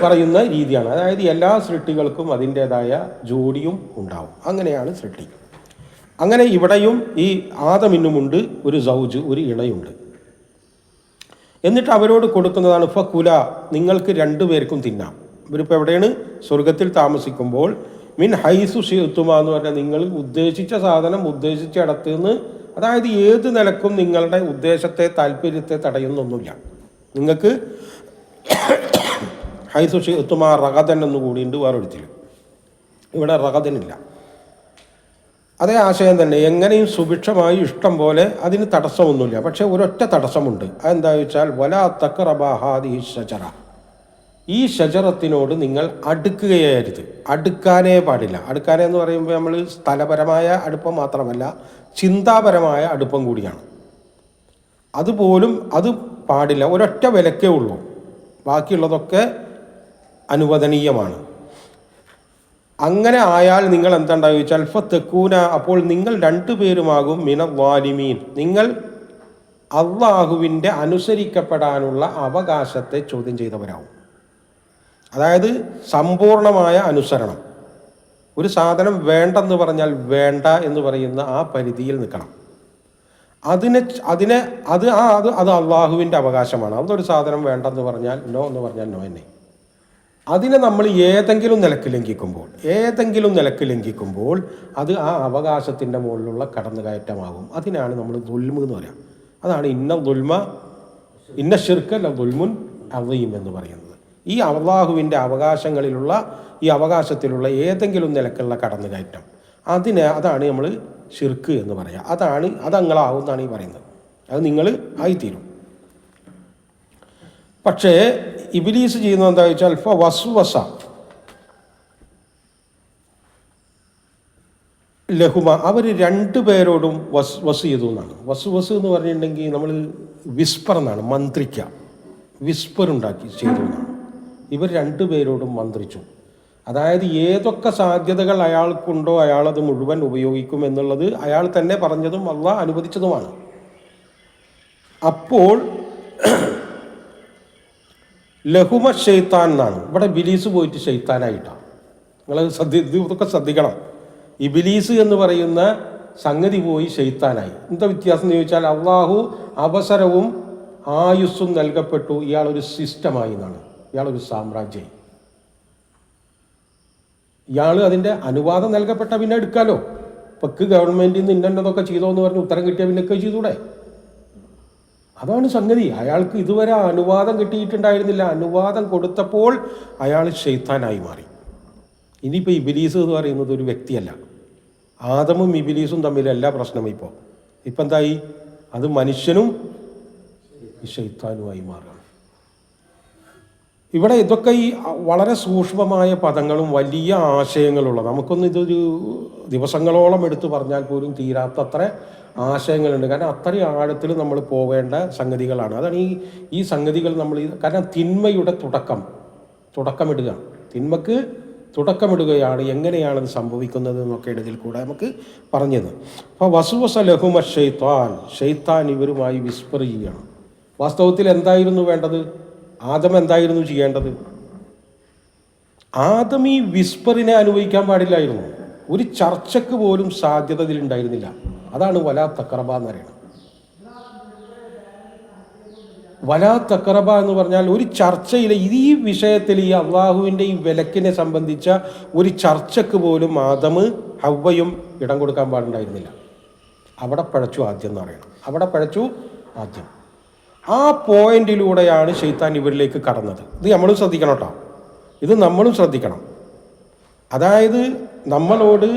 പറയുന്ന രീതിയാണ്. അതായത് എല്ലാ സൃഷ്ടികൾക്കും അതിൻ്റേതായ ജോഡിയും ഉണ്ടാവും. അങ്ങനെയാണ് സൃഷ്ടി. അങ്ങനെ ഇവിടെയും ഈ ആദമിനുമുണ്ട് ഒരു സൗജ്, ഒരു ഇണയുണ്ട്. എന്നിട്ട് അവരോട് കൊടുക്കുന്നതാണ് ഫകുല, നിങ്ങൾക്ക് രണ്ടുപേർക്കും തിന്നാം. ഇവരിപ്പോൾ എവിടെയാണ്? സ്വർഗത്തിൽ താമസിക്കുമ്പോൾ മിൻ ഹൈസു ശിഅ്തുമ എന്ന് പറഞ്ഞാൽ നിങ്ങൾ ഉദ്ദേശിച്ച സാധനം ഉദ്ദേശിച്ച ഇടത്ത് നിന്ന്, അതായത് ഏത് നിലക്കും നിങ്ങളുടെ ഉദ്ദേശത്തെ താല്പര്യത്തെ തടയുന്നൊന്നുമില്ല. നിങ്ങൾക്ക് ഹൈസു ശിഅ്തുമ റഗദൻ എന്ന് കൂടിയുണ്ട് വേറൊരുത്തിൽ. ഇവിടെ റഗദനില്ല. അതേ ആശയം തന്നെ, എങ്ങനെയും സുഭിക്ഷമായി ഇഷ്ടം പോലെ, അതിന് തടസ്സമൊന്നുമില്ല. പക്ഷേ ഒരൊറ്റ തടസ്സമുണ്ട്. അതെന്താ വെച്ചാൽ വലാ തഖറബ ഹാദിഹി ഷജറ. ഈ ഷജറത്തിനോട് നിങ്ങൾ അടുക്കുകയായിരുന്നു, അടുക്കാനേ പാടില്ല. അടുക്കാനേ എന്ന് പറയുമ്പോൾ നമ്മൾ സ്ഥലപരമായ അടുപ്പം മാത്രമല്ല, ചിന്താപരമായ അടുപ്പം കൂടിയാണ്. അതുപോലും അത് പാടില്ല. ഒരൊറ്റ വിലക്കേ ഉള്ളൂ, ബാക്കിയുള്ളതൊക്കെ അനുവദനീയമാണ്. അങ്ങനെ ആയാൽ നിങ്ങൾ എന്താണ്ടാവുക വെച്ചാൽ ഫതകൂന, അപ്പോൾ നിങ്ങൾ രണ്ടുപേരുമാകും മിനദ്ദാലിമീൻ, നിങ്ങൾ അള്ളാഹുവിൻ്റെ അനുസരിക്കപ്പെടാനുള്ള അവകാശത്തെ ചോദ്യം ചെയ്തവരാവും. അതായത് സമ്പൂർണമായ അനുസരണം. ഒരു സാധനം വേണ്ടെന്ന് പറഞ്ഞാൽ വേണ്ട എന്ന് പറയുന്ന ആ പരിധിയിൽ നിൽക്കണം. അത് അള്ളാഹുവിൻ്റെ അവകാശമാണ്. അതൊരു സാധനം വേണ്ടെന്ന് പറഞ്ഞാൽ നോ എന്ന് പറഞ്ഞാൽ നോ തന്നെ. അതിനെ നമ്മൾ ഏതെങ്കിലും നിലക്ക് ലംഘിക്കുമ്പോൾ അത് ആ അവകാശത്തിൻ്റെ മുകളിലുള്ള കടന്നുകയറ്റമാകും. അതിനാണ് നമ്മൾ ദുൽമ് എന്ന് പറയാം. അതാണ് ഇന്ന ശിർക്ക് ല ദുൽമുൻ അദീം എന്ന് പറയുന്നത്. ഈ അള്ളാഹുവിൻ്റെ ഈ അവകാശത്തിലുള്ള ഏതെങ്കിലും നിലക്കുള്ള കടന്നുകയറ്റം, അതാണ് നമ്മൾ ശിർക്ക് എന്ന് പറയാം. അതങ്ങളാവും എന്നാണ് ഈ പറയുന്നത്. അത് നിങ്ങൾ ആയിത്തീരും. പക്ഷേ ഇബ്ലീസ് ചെയ്യുന്നത് എന്താ വെച്ചാൽ വസ്വസ ലഹുമ, അവർ രണ്ടുപേരോടും വസ് ചെയ്തു എന്നാണ്. വസ് എന്ന് പറഞ്ഞിട്ടുണ്ടെങ്കിൽ നമ്മൾ വിസ്പർ എന്നാണ്, മന്ത്രിക്കുക, വിസ്പർ ഉണ്ടാക്കി ചെയ്തു എന്നാണ്. ഇവർ രണ്ടുപേരോടും മന്ത്രിച്ചു. അതായത് ഏതൊക്കെ സാധ്യതകൾ അയാൾക്കുണ്ടോ അയാളത് മുഴുവൻ ഉപയോഗിക്കും എന്നുള്ളത് അയാൾ തന്നെ പറഞ്ഞതും അള്ളാഹ് അനുവദിച്ചതുമാണ്. അപ്പോൾ ലഹുമ ഷെയ്ത്താൻ എന്നാണ്. ഇവിടെ ഇബ്ലീസ് പോയിട്ട് ഷെയ്ത്താനായിട്ടാണ്. നിങ്ങൾ ഇതൊക്കെ ശ്രദ്ധിക്കണം. ഇബ്ലീസ് എന്ന് പറയുന്ന സംഗതി പോയി ഷെയ്ത്താനായി. എന്താ വ്യത്യാസം എന്ന് ചോദിച്ചാൽ, അള്ളാഹു അവസരവും ആയുസ്സും നൽകപ്പെട്ടു, ഇയാളൊരു സിസ്റ്റമായി എന്നാണ്, ഇയാളൊരു സാമ്രാജ്യമായി. ഇയാൾ അതിൻ്റെ അനുവാദം നൽകപ്പെട്ട പിന്നെ എടുക്കാലോ. ഇപ്പൊക്ക് ഗവൺമെൻറ്റിൽ നിന്ന് ഇന്നതൊക്കെ ചെയ്തോ എന്ന് പറഞ്ഞ് ഉത്തരം കിട്ടിയാൽ പിന്നൊക്കെ ചെയ്തൂടെ? അതാണ് സംഗതി. അയാൾക്ക് ഇതുവരെ അനുവാദം കിട്ടിയിട്ടുണ്ടായിരുന്നില്ല. അനുവാദം കൊടുത്തപ്പോൾ അയാൾ ഷെയ്ത്താനായി മാറി. ഇനിയിപ്പോൾ ഇബ്ലീസ് എന്ന് പറയുന്നത് ഒരു വ്യക്തിയല്ല. ആദമും ഇബ്ലീസും തമ്മിലല്ല പ്രശ്നം. ഇപ്പം എന്തായി? അത് മനുഷ്യനും ഷെയ്ത്താനുമായി മാറുകയാണ്. ഇവിടെ ഇതൊക്കെ ഈ വളരെ സൂക്ഷ്മമായ പദങ്ങളും വലിയ ആശയങ്ങളുള്ള, നമുക്കൊന്നും ഇതൊരു ദിവസങ്ങളോളം എടുത്തു പറഞ്ഞാൽ പോലും തീരാത്തത്ര ആശയങ്ങളുണ്ട്. കാരണം അത്രയും ആഴത്തിൽ നമ്മൾ പോവേണ്ട സംഗതികളാണ്. അതാണ് ഈ സംഗതികൾ നമ്മൾ കാരണം തിന്മയുടെ തുടക്കമിടുക, തിന്മക്ക് തുടക്കമിടുകയാണ്. എങ്ങനെയാണത് സംഭവിക്കുന്നത് എന്നൊക്കെ ഇതിൽ കൂടെ നമുക്ക് പറഞ്ഞത്. അപ്പോൾ വസ്വസ ലഹുമ ഷെയ്ത്താൻ ഇവരുമായി വിസ്പർ ചെയ്യണം. വാസ്തവത്തിൽ എന്തായിരുന്നു വേണ്ടത്? ആദം എന്തായിരുന്നു ചെയ്യേണ്ടത്? ആദം ഈ വിസ്പറിനെ അനുഭവിക്കാൻ പാടില്ലായിരുന്നു. ഒരു ചർച്ചയ്ക്ക് പോലും സാധ്യത ഇതിലുണ്ടായിരുന്നില്ല. അതാണ് വലാ തഖറബ എന്ന് പറയുന്നത്. വലാ തഖറബ എന്ന് പറഞ്ഞാൽ ഒരു ചർച്ചയിൽ ഈ വിഷയത്തിൽ, ഈ അള്ളാഹുവിൻ്റെ ഈ വിലക്കിനെ സംബന്ധിച്ച ഒരു ചർച്ചയ്ക്ക് പോലും ആദം ഹവ്വയും ഇടം കൊടുക്കാൻ പാടുണ്ടായിരുന്നില്ല. അവിടെ പഴച്ചു ആദ്യം എന്ന് പറയണം. അവിടെ പഴച്ചു ആദ്യം. ആ പോയിന്റിലൂടെയാണ് ശൈത്താൻ ഇവരിലേക്ക് കടന്നത്. ഇത് നമ്മളും ശ്രദ്ധിക്കണം കേട്ടോ. ഇത് നമ്മളും ശ്രദ്ധിക്കണം. അതായത് നമ്മളോട്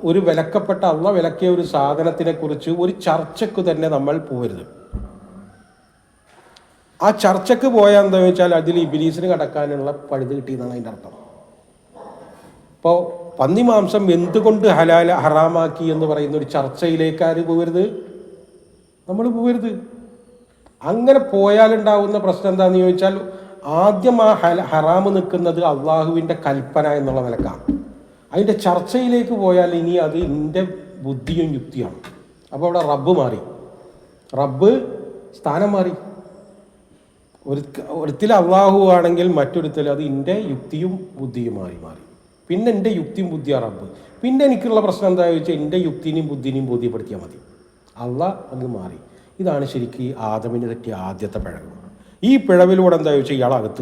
ഒരു വിലക്കപ്പെട്ട അള്ളാഹ് വിലക്കിയ ഒരു സാധനത്തിനെ കുറിച്ച് ഒരു ചർച്ചയ്ക്ക് തന്നെ നമ്മൾ പോകരുത്. ആ ചർച്ചയ്ക്ക് പോയാൽ എന്താ വെച്ചാൽ അതിൽ ഇബ്ലീസിന് കടക്കാനുള്ള പഴുത് കിട്ടിയെന്നാണ് അതിൻ്റെ അർത്ഥം. ഇപ്പോൾ പന്നി മാംസം എന്തുകൊണ്ട് ഹറാമാക്കി എന്ന് പറയുന്ന ഒരു ചർച്ചയിലേക്ക് ആര് പോകരുത്? നമ്മൾ പോകരുത്. അങ്ങനെ പോയാലുണ്ടാവുന്ന പ്രശ്നം എന്താണെന്ന് ചോദിച്ചാൽ, ആദ്യം ആ ഹറാമ് നിൽക്കുന്നത് അള്ളാഹുവിൻ്റെ കൽപ്പന എന്നുള്ള നിലക്കാണ്. അതിൻ്റെ ചർച്ചയിലേക്ക് പോയാൽ ഇനി അത് എൻ്റെ ബുദ്ധിയും യുക്തിയാണ്. അപ്പോൾ അവിടെ റബ്ബ് സ്ഥാനം മാറി. ഒരുത്തിൽ അള്ളാഹു ആണെങ്കിൽ മറ്റൊരുത്തിൽ അത് എൻ്റെ യുക്തിയും ബുദ്ധിയും മാറി. പിന്നെ എൻ്റെ യുക്തിയും ബുദ്ധിയാണ് റബ്ബ്. പിന്നെ എനിക്കുള്ള പ്രശ്നം എന്താണെന്ന് ചോദിച്ചാൽ എൻ്റെ യുക്തിനെയും ബുദ്ധിനെയും ബോധ്യപ്പെടുത്തിയാൽ മതി. അള്ളാഹ് അങ്ങ് മാറി. ഇതാണ് ശരിക്കും ആദമിന് പറ്റിയ ആദ്യത്തെ പിഴവ്. ഈ പിഴവിലൂടെ എന്താ ചോദിച്ചാൽ ഇയാൾ അകത്ത്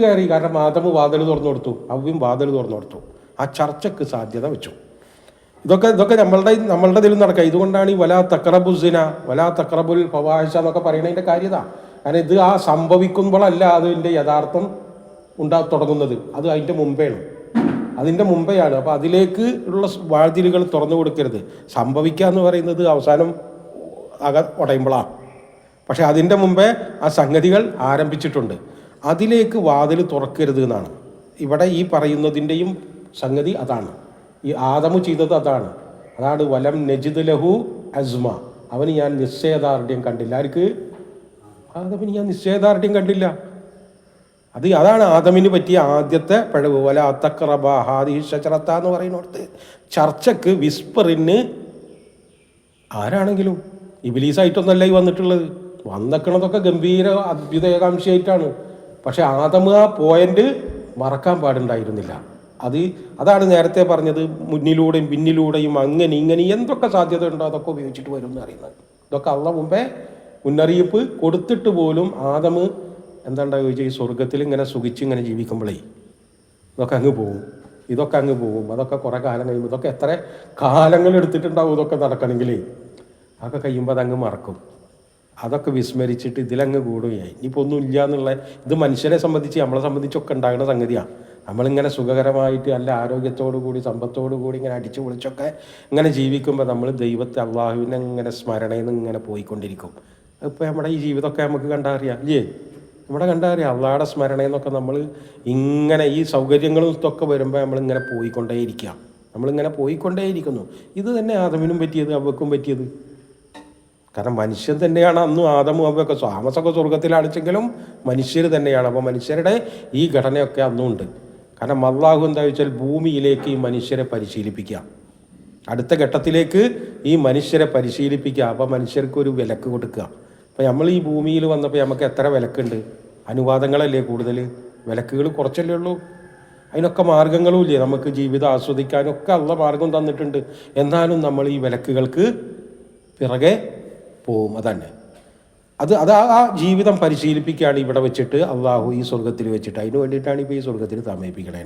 കയറി. കാരണം ആദമ് വാതിൽ തുറന്നു കൊടുത്തു, അവ്വയും വാതിൽ തുറന്നു കൊടുത്തു. ആ ചർച്ചയ്ക്ക് സാധ്യത വെച്ചു. ഇതൊക്കെ നമ്മളുടെ ഇതിൽ നടക്കുക. ഇതുകൊണ്ടാണ് ഈ വലാ തഖറബുൽ ഫവാഹിഷ എന്നൊക്കെ പറയുന്നതിൻ്റെ കാര്യത. കാരണം ഇത് ആ സംഭവിക്കുമ്പോഴല്ല അതിൻ്റെ യഥാർത്ഥം തുടങ്ങുന്നത്. അത് അതിൻ്റെ മുമ്പെയാണ്. അപ്പോൾ അതിലേക്ക് ഉള്ള വാതിലുകൾ തുറന്നു കൊടുക്കരുത്. സംഭവിക്കുക എന്ന് പറയുന്നത് അവസാനം ഉടയുമ്പോഴാണ്. പക്ഷെ അതിൻ്റെ മുമ്പേ ആ സംഗതികൾ ആരംഭിച്ചിട്ടുണ്ട്. അതിലേക്ക് വാതിൽ തുറക്കരുത് എന്നാണ് ഇവിടെ ഈ പറയുന്നതിൻ്റെയും സംഗതി. അതാണ് ഈ ആദമു ചെയ്തത്. അതാണ് വലം നജിദ് ലഹു അസ്മ. അവന് ഞാൻ നിശ്ചയദാർഢ്യം കണ്ടില്ല. ആദമിന് ഞാൻ നിശ്ചയദാർഢ്യം കണ്ടില്ല. അതാണ് ആദമിന് പറ്റിയ ആദ്യത്തെ പിഴവ്. വല തഖറബ ഹാദിഹി ഷജറത എന്ന് പറയുന്നിടത്ത് ചർച്ചക്ക് വിസ്പറിന് ആരാണെങ്കിലും ഇബ്ലീസായിട്ടൊന്നല്ല ഈ വന്നിട്ടുള്ളത്. വന്നിക്കണതൊക്കെ ഗംഭീര അഭ്യുദയകാംക്ഷയായിട്ടാണ്. പക്ഷെ ആദം ആ പോയിന്റ് മറക്കാൻ പാടുണ്ടായിരുന്നില്ല. അതാണ് നേരത്തെ പറഞ്ഞത്, മുന്നിലൂടെയും പിന്നിലൂടെയും അങ്ങനെ ഇങ്ങനെ എന്തൊക്കെ സാധ്യത ഉണ്ടോ അതൊക്കെ ഉപയോഗിച്ചിട്ട് വരും എന്ന് അറിയുന്നത്. ഇതൊക്കെ അള്ള മുമ്പേ മുന്നറിയിപ്പ് കൊടുത്തിട്ട് പോലും ആദം എന്താണ്ടാ ചോദിച്ചാൽ ഈ സ്വർഗത്തിൽ ഇങ്ങനെ സുഖിച്ച് ഇങ്ങനെ ജീവിക്കുമ്പോഴേ ഇതൊക്കെ അങ്ങ് പോകും. അതൊക്കെ കുറേ കാലം കഴിയുമ്പോൾ ഇതൊക്കെ എത്ര കാലങ്ങൾ എടുത്തിട്ടുണ്ടാവും ഇതൊക്കെ നടക്കണമെങ്കിൽ. അതൊക്കെ കഴിയുമ്പോൾ അതങ്ങ് മറക്കും. അതൊക്കെ വിസ്മരിച്ചിട്ട് ഇതിലങ്ങ് കൂടുകയായി. ഇനിയിപ്പോൾ ഒന്നും ഇല്ല എന്നുള്ള ഇത് മനുഷ്യനെ സംബന്ധിച്ച് നമ്മളെ സംബന്ധിച്ചൊക്കെ ഉണ്ടാകുന്ന സംഗതിയാണ്. നമ്മളിങ്ങനെ സുഖകരമായിട്ട് നല്ല ആരോഗ്യത്തോടു കൂടി സമ്പത്തോടു കൂടി ഇങ്ങനെ അടിച്ചു പൊളിച്ചൊക്കെ ഇങ്ങനെ ജീവിക്കുമ്പോൾ നമ്മൾ ദൈവത്തെ അള്ളാഹുവിനെ ഇങ്ങനെ സ്മരണയിൽ നിന്ന് ഇങ്ങനെ പോയിക്കൊണ്ടിരിക്കും. ഇപ്പോൾ നമ്മുടെ ഈ ജീവിതമൊക്കെ നമുക്ക് കണ്ടറിയാം ഇല്ലേ? കണ്ടറിയാം അള്ളാഹുടെ സ്മരണയെന്നൊക്കെ നമ്മൾ ഇങ്ങനെ ഈ സൗകര്യങ്ങളും ഇതൊക്കെ വരുമ്പോൾ നമ്മളിങ്ങനെ പോയിക്കൊണ്ടേയിരിക്കുന്നു. ഇത് തന്നെ ആദമിനും പറ്റിയത് അവ്വക്കും പറ്റിയത്. കാരണം മനുഷ്യൻ തന്നെയാണ് അന്നും ആദമും അവ്വയൊക്കെ താമസമൊക്കെ സ്വർഗത്തിലാണിച്ചെങ്കിലും മനുഷ്യർ തന്നെയാണ്. അപ്പോൾ മനുഷ്യരുടെ ഈ ഘടനയൊക്കെ അന്നും ഉണ്ട്. കാരണം അള്ളാഹു എന്താ വെച്ചാൽ ഭൂമിയിലേക്ക് ഈ മനുഷ്യരെ പരിശീലിപ്പിക്കുക, അടുത്ത ഘട്ടത്തിലേക്ക് ഈ മനുഷ്യരെ പരിശീലിപ്പിക്കുക. അപ്പോൾ മനുഷ്യർക്കൊരു വിലക്ക് കൊടുക്കുക. അപ്പോൾ നമ്മൾ ഈ ഭൂമിയിൽ വന്നപ്പോൾ നമുക്ക് എത്ര വിലക്കുണ്ട്? അനുവാദങ്ങളല്ലേ കൂടുതൽ, വിലക്കുകൾ കുറച്ചല്ലേ ഉള്ളൂ. അതിനൊക്കെ മാർഗങ്ങളും ഇല്ലേ നമുക്ക് ജീവിതം ആസ്വദിക്കാനൊക്കെ ഉള്ള മാർഗം തന്നിട്ടുണ്ട്. എന്നാലും നമ്മൾ ഈ വിലക്കുകൾക്ക് പിറകെ പോവും. അതന്നെ അത് ആ ജീവിതം പരിശീലിപ്പിക്കുകയാണ് ഇവിടെ വെച്ചിട്ട് അള്ളാഹു ഈ സ്വർഗത്തിൽ വെച്ചിട്ട്. അതിന് വേണ്ടിയിട്ടാണ് ഇപ്പോൾ ഈ സ്വർഗത്തിൽ താമസിപ്പിക്കണേ.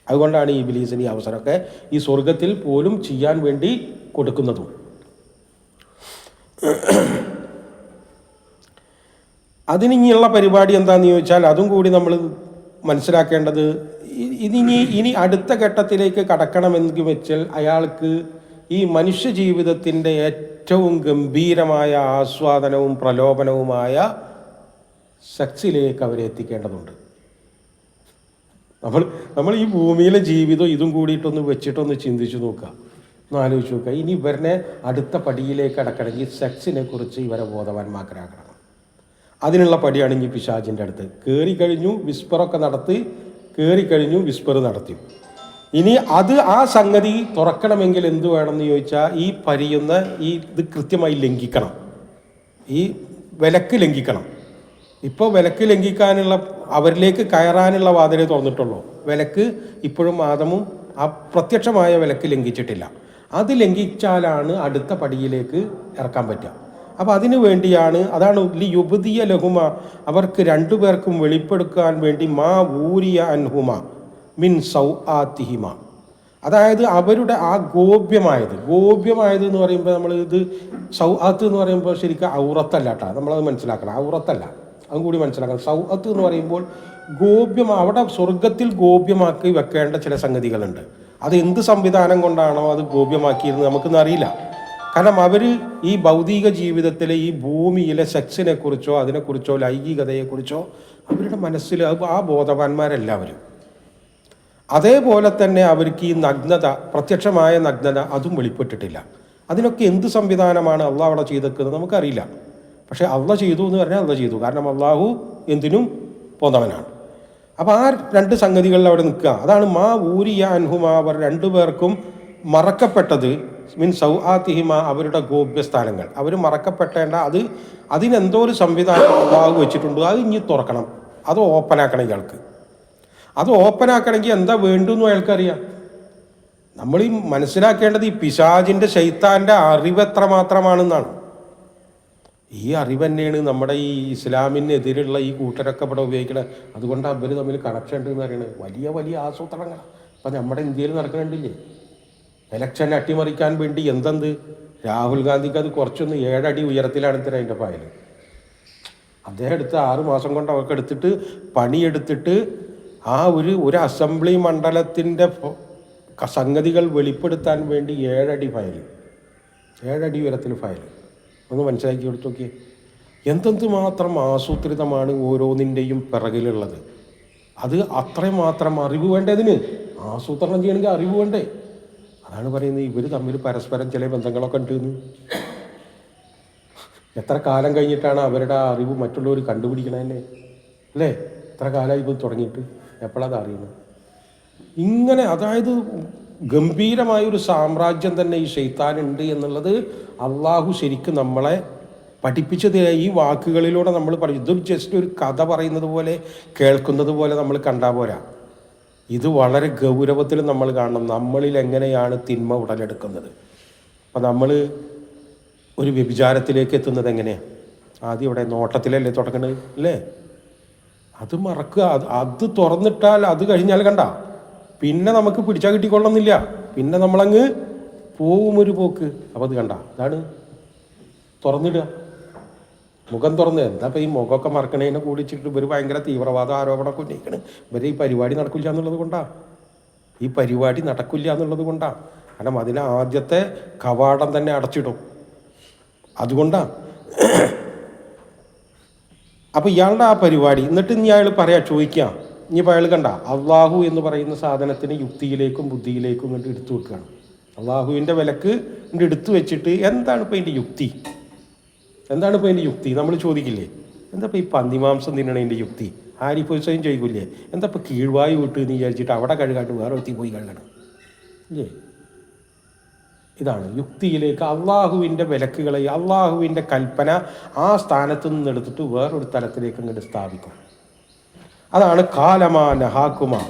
അതുകൊണ്ടാണ് ഈ ഇബ്ലീസിന് ഈ അവസരമൊക്കെ ഈ സ്വർഗത്തിൽ പോലും ചെയ്യാൻ വേണ്ടി കൊടുക്കുന്നതും. അതിനിങ്ങനെയുള്ള പരിപാടി എന്താണെന്ന് ചോദിച്ചാൽ അതും കൂടി നമ്മൾ മനസ്സിലാക്കേണ്ടത്, ഇനി അടുത്ത ഘട്ടത്തിലേക്ക് കടക്കണമെന്ന് വെച്ചാൽ അയാൾക്ക് ഈ മനുഷ്യ ജീവിതത്തിൻ്റെ ഏറ്റവും ഗംഭീരമായ ആസ്വാദനവും പ്രലോഭനവുമായ സെക്സിലേക്ക് അവരെ എത്തിക്കേണ്ടതുണ്ട്. നമ്മൾ ഈ ഭൂമിയിലെ ജീവിതം ഇതും കൂടിയിട്ടൊന്ന് വെച്ചിട്ടൊന്ന് ചിന്തിച്ചു നോക്കുക, ഒന്ന് ആലോചിച്ച് നോക്കുക. ഇനി ഇവരെ അടുത്ത പടിയിലേക്ക് കടക്കണമെങ്കിൽ സെക്സിനെ കുറിച്ച് ഇവരെ ബോധവാന്മാരാക്കണം. അതിനുള്ള പടിയാണ് ഇനി പിശാചിൻ്റെ അടുത്ത്. കയറിക്കഴിഞ്ഞു വിസ്പറൊക്കെ വിസ്പർ നടത്തി. ഇനി ആ സംഗതി തുറക്കണമെങ്കിൽ എന്ത് വേണമെന്ന് ചോദിച്ചാൽ ഈ പരിയുന്ന ഇത് കൃത്യമായി ലംഘിക്കണം, ഈ വിലക്ക് ലംഘിക്കണം. ഇപ്പോൾ വിലക്ക് ലംഘിക്കാനുള്ള അവരിലേക്ക് കയറാനുള്ള വാതിലേ തുറന്നിട്ടുള്ളൂ. വിലക്ക് ഇപ്പോഴും ആദമും ആ പ്രത്യക്ഷമായ വിലക്ക് ലംഘിച്ചിട്ടില്ല. അത് ലംഘിച്ചാലാണ് അടുത്ത പടിയിലേക്ക് ഇറക്കാൻ പറ്റുക. അപ്പോൾ അതിനു വേണ്ടിയാണ്, അതാണ് യുബ്ദിയ ലഹുമ, അവർക്ക് രണ്ടുപേർക്കും വെളിപ്പെടുക്കാൻ വേണ്ടി മാ ഊരിയ അൻഹുമ മിൻ സൗആത്തിഹിമ, അതായത് അവരുടെ ആ ഗോപ്യമായത് എന്ന് പറയുമ്പോൾ നമ്മൾ ഇത് സൗആത്ത് എന്ന് പറയുമ്പോൾ ശരിക്കും ഔറത്തല്ല കേട്ടോ, നമ്മളത് മനസ്സിലാക്കണം. ഔറത്തല്ല, അതും കൂടി മനസ്സിലാക്കണം. സൗഅത്ത് എന്ന് പറയുമ്പോൾ അവിടെ സ്വർഗത്തിൽ ഗോപ്യമാക്കി വെക്കേണ്ട ചില സംഗതികളുണ്ട്. അത് എന്ത് സംവിധാനം കൊണ്ടാണോ അത് ഗോപ്യമാക്കിയിരുന്നത് നമുക്കൊന്നും അറിയില്ല. കാരണം അവർ ഈ ഭൗതിക ജീവിതത്തിലെ ഈ ഭൂമിയിലെ സെക്സിനെ കുറിച്ചോ അതിനെക്കുറിച്ചോ ലൈംഗികതയെക്കുറിച്ചോ അവരുടെ മനസ്സിൽ ആ ബോധവാന്മാരെല്ലാവരും. അതേപോലെ തന്നെ അവർക്ക് ഈ നഗ്നത, പ്രത്യക്ഷമായ നഗ്നത അതും വെളിപ്പെട്ടിട്ടില്ല. അതിനൊക്കെ എന്ത് സംവിധാനമാണ് അള്ളാഹ് അവിടെ ചെയ്തേക്കുന്നത് നമുക്കറിയില്ല. പക്ഷേ അള്ളാഹ് ചെയ്തു എന്ന് പറഞ്ഞാൽ അള്ളാഹ് ചെയ്തു. കാരണം അള്ളാഹു എന്തിനും പോന്നവനാണ്. അപ്പോൾ ആ രണ്ട് സംഗതികളിൽ അവിടെ നിൽക്കുക. അതാണ് മാ ഊരിയ അൻഹുമ, അവർ രണ്ടുപേർക്കും മറക്കപ്പെട്ടത് മീൻ സൗആത്തിഹിമ, അവരുടെ ഗോപ്യസ്ഥാനങ്ങൾ അവർ മറക്കപ്പെട്ടേണ്ട അതിനെന്തോ ഒരു സംവിധാനം അള്ളാഹു വെച്ചിട്ടുണ്ട്. അത് ഇനി തുറക്കണം, അത് ഓപ്പനാക്കണം. ഇയാൾക്ക് അത് ഓപ്പനാക്കണമെങ്കിൽ എന്താ വേണ്ടെന്നും അയാൾക്കറിയാം. നമ്മൾ ഈ മനസ്സിലാക്കേണ്ടത് ഈ പിശാചിൻ്റെ ശൈത്താൻ്റെ അറിവ് എത്ര മാത്രമാണെന്നാണ്. ഈ അറിവ് തന്നെയാണ് നമ്മുടെ ഈ ഇസ്ലാമിനെതിരുള്ള ഈ കൂട്ടരൊക്കെ ഇവിടെ ഉപയോഗിക്കണത്. അതുകൊണ്ട് അവർ തമ്മിൽ കണക്ഷൻ ഉണ്ട് എന്ന് പറയുന്നത്. വലിയ വലിയ ആസൂത്രണങ്ങളാണ് ഇപ്പം നമ്മുടെ ഇന്ത്യയിൽ നടക്കുന്നുണ്ടില്ലേ. ഇലക്ഷൻ അട്ടിമറിക്കാൻ വേണ്ടി രാഹുൽ ഗാന്ധിക്ക് അത് കുറച്ചൊന്ന് 7 അടി ഉയരത്തിലാണ് ഇത്തരം അതിൻ്റെ ഫയൽ. അദ്ദേഹം എടുത്ത് 6 മാസം കൊണ്ട് അവർക്ക് എടുത്തിട്ട് പണിയെടുത്തിട്ട് ആ ഒരു അസംബ്ലി മണ്ഡലത്തിൻ്റെ സംഗതികൾ വെളിപ്പെടുത്താൻ വേണ്ടി 7 അടി ഫയൽ, 7 അടി ഉയരത്തിൽ ഫയൽ. ഒന്ന് മനസ്സിലാക്കി കൊടുത്തു നോക്കിയേ. എന്തെന്തുമാത്രം ആസൂത്രിതമാണ് ഓരോന്നിൻ്റെയും പിറകിലുള്ളത്. അത് അത്രയും മാത്രം അറിവ് വേണ്ടതിന്. ആസൂത്രണം ചെയ്യണമെങ്കിൽ അറിവ് വേണ്ടേ? അതാണ് പറയുന്നത് ഇവർ തമ്മിൽ പരസ്പരം ചില ബന്ധങ്ങളൊക്കെ ഉണ്ടെന്ന്. എത്ര കാലം കഴിഞ്ഞിട്ടാണ് അവരുടെ അറിവ് മറ്റുള്ളവർ കണ്ടുപിടിക്കണതന്നെ അല്ലേ? എത്ര കാലമായി ഇപ്പോൾ തുടങ്ങിയിട്ട് എപ്പോഴത് അറിയുന്നത്? ഇങ്ങനെ അതായത് ഗംഭീരമായൊരു സാമ്രാജ്യം തന്നെ ഈ ശൈത്താനുണ്ട് എന്നുള്ളത് അള്ളാഹു ശരിക്കും നമ്മളെ പഠിപ്പിച്ചത് ഈ വാക്കുകളിലൂടെ നമ്മൾ പറയും. ഇതൊരു ജസ്റ്റ് ഒരു കഥ പറയുന്നത് പോലെ കേൾക്കുന്നത് പോലെ നമ്മൾ കണ്ടാൽ പോരാ. ഇത് വളരെ ഗൗരവത്തിൽ നമ്മൾ കാണണം. നമ്മളിൽ എങ്ങനെയാണ് തിന്മ ഉടലെടുക്കുന്നത്. അപ്പം നമ്മൾ ഒരു വ്യഭിചാരത്തിലേക്ക് എത്തുന്നത് എങ്ങനെയാണ്? ആദ്യം ഇവിടെ നോട്ടത്തിലല്ലേ തുടങ്ങണത് അല്ലേ? അത് മറക്കുക. അത് തുറന്നിട്ടാൽ അത് കഴിഞ്ഞാൽ കണ്ട പിന്നെ നമുക്ക് പിടിച്ചാൽ കിട്ടിക്കൊള്ളുന്നില്ല. പിന്നെ നമ്മളങ്ങ് പോവും ഒരു പോക്ക്. അപ്പം അത് കണ്ട അതാണ് തുറന്നിടുക. മുഖം തുറന്ന് എന്താ ഇപ്പം ഈ മുഖമൊക്കെ മറക്കണതിനെ കൂടിച്ചിട്ട് ഇവർ ഭയങ്കര തീവ്രവാദ ആരോപണമൊക്കെ ഉന്നയിക്കണം. ഇവർ ഈ പരിപാടി നടക്കില്ല എന്നുള്ളത് കൊണ്ടാണ്. കാരണം അതിന് ആദ്യത്തെ കവാടം തന്നെ അടച്ചിടും. അതുകൊണ്ടാണ്. അപ്പോൾ ഇയാളുടെ ആ പരിപാടി എന്നിട്ട് ഇനി അയാൾ ചോദിക്കാം. ഇനിയിപ്പോൾ അയാൾ കണ്ട അള്ളാഹു എന്ന് പറയുന്ന സാധനത്തിന് യുക്തിയിലേക്കും ബുദ്ധിയിലേക്കും കണ്ട് എടുത്തു വെക്കുകയാണ്. അള്ളാഹുവിൻ്റെ വിലക്ക് കണ്ട് എടുത്തു വെച്ചിട്ട് എന്താണ് ഇപ്പോൾ അതിൻ്റെ യുക്തി? നമ്മൾ ചോദിക്കില്ലേ, എന്താ ഇപ്പോൾ ഈ പന്നിമാംസം തിന്നണതിൻ്റെ യുക്തി? ആരിപ്പോയും ചോദിക്കില്ലേ, എന്താ ഇപ്പോൾ കീഴ്വായു വിട്ട് എന്ന് വിചാരിച്ചിട്ട് അവിടെ കഴുകാണ്ട് വേറെ ഒത്തി പോയി കഴുകണം ഇല്ലേ? ഇതാണ് യുക്തിയിലേക്ക് അള്ളാഹുവിൻ്റെ വിലക്കുകളെ, അള്ളാഹുവിൻ്റെ കൽപ്പന ആ സ്ഥാനത്ത് നിന്ന് എടുത്തിട്ട് വേറൊരു തലത്തിലേക്ക് അങ്ങോട്ട് സ്ഥാപിക്കും. അതാണ് കാലമാ നഹാക്കുമാ,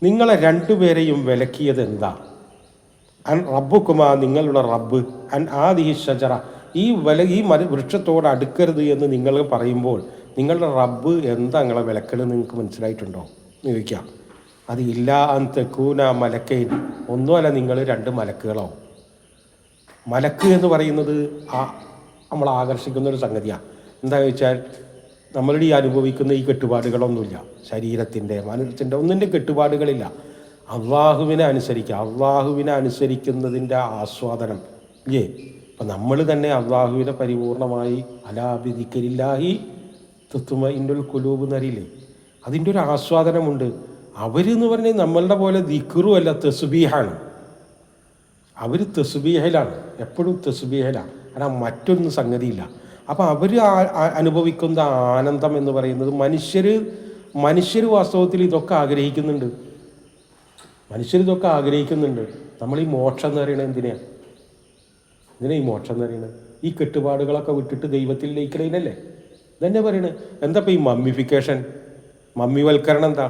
നിങ്ങളെ രണ്ടുപേരെയും വിലക്കിയത് എന്താ? അൻ റബ്ബുക്കുമാ, നിങ്ങളുടെ റബ്ബ്, അൻ ആദിഹി ഷജറ, ഈ വൃക്ഷത്തോട് അടുക്കരുത് എന്ന് നിങ്ങൾ പറയുമ്പോൾ നിങ്ങളുടെ റബ്ബ് എന്താ നിങ്ങളെ വിലക്കൽ നിങ്ങൾക്ക് മനസ്സിലായിട്ടുണ്ടോ എന്ന് ചോദിക്കാം. അത് ഇല്ല അൻ തെക്കൂന മലക്കൈൻ, ഒന്നുമല്ല നിങ്ങൾ രണ്ട് മലക്കുകളാവും. മലക്ക് എന്ന് പറയുന്നത് നമ്മൾ ആകർഷിക്കുന്നൊരു സംഗതിയാണ്. എന്താ ചോദിച്ചാൽ നമ്മളുടെ ഈ അനുഭവിക്കുന്ന ഈ കെട്ടുപാടുകളൊന്നുമില്ല, ശരീരത്തിൻ്റെ മനസ്സിൻ്റെ ഒന്നിൻ്റെ കെട്ടുപാടുകളില്ല. അള്ളാഹുവിനെ അനുസരിക്കുന്നതിൻ്റെ ആസ്വാദനം ഇല്ലേ? അപ്പം നമ്മൾ തന്നെ അള്ളാഹുവിനെ പരിപൂർണമായി അലാബിദിക്കരില്ലാഹി തുത്മഇന്നുൽ ഖുലൂബ് എന്നറിയില്ലേ? അതിൻ്റെ ഒരു ആസ്വാദനമുണ്ട്. അവരെന്ന് പറഞ്ഞാൽ നമ്മളുടെ പോലെ ദിക്റും അല്ല, തസ്ബീഹാണ്. അവർ തസ്ബീഹിലാണ്, എപ്പോഴും തസ്ബീഹിലാണ്. കാരണം മറ്റൊന്നും സംഗതിയില്ല. അപ്പം അവർ അനുഭവിക്കുന്ന ആനന്ദം എന്ന് പറയുന്നത് മനുഷ്യർ വാസ്തവത്തിൽ ഇതൊക്കെ ആഗ്രഹിക്കുന്നുണ്ട്. നമ്മൾ ഈ മോക്ഷം എന്ന് പറയുന്നത് എന്തിനാണ് ഈ മോക്ഷം എന്ന് പറയുന്നത്? ഈ കെട്ടുപാടുകളൊക്കെ വിട്ടിട്ട് ദൈവത്തിൽ ലയിക്കണേനല്ലേ ഇതന്നെ പറയണത്. എന്താ ഇപ്പം ഈ മമ്മിവൽക്കരണം എന്താ?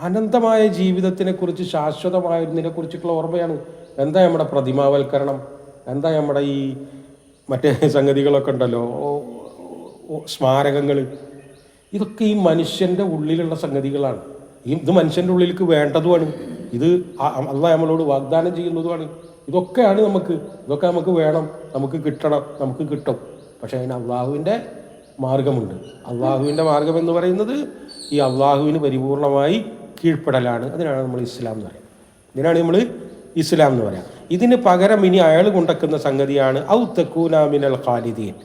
അനന്തമായ ജീവിതത്തിനെക്കുറിച്ച്, ശാശ്വതമായതിനെ കുറിച്ചിട്ടുള്ള ഓർമ്മയാണ്. എന്താ നമ്മുടെ പ്രതിമാവൽക്കരണം? എന്താ നമ്മുടെ ഈ മറ്റേ സംഗതികളൊക്കെ ഉണ്ടല്ലോ, സ്മാരകങ്ങൾ, ഇതൊക്കെ ഈ മനുഷ്യൻ്റെ ഉള്ളിലുള്ള സംഗതികളാണ്. ഇത് മനുഷ്യൻ്റെ ഉള്ളിലേക്ക് വേണ്ടതുമാണ്. ഇത് അള്ളാഹ് നമ്മളോട് വാഗ്ദാനം ചെയ്യുന്നതുമാണ്. ഇതൊക്കെ നമുക്ക് വേണം, നമുക്ക് കിട്ടണം, നമുക്ക് കിട്ടും. പക്ഷേ അതിന് അള്ളാഹുവിൻ്റെ മാർഗമുണ്ട്. അള്ളാഹുവിൻ്റെ മാർഗം എന്ന് പറയുന്നത് ഈ അള്ളാഹുവിന് പരിപൂർണമായി കീഴ്പ്പെടലാണ്. അതിനാണ് നമ്മൾ ഇസ്ലാം എന്ന് പറയാം. ഇതിന് പകരം ഇനി അയാൾ കൊണ്ടുവെക്കുന്ന സംഗതിയാണ് ഔ തകൂന മിനൽ ഖാലിദീൻ,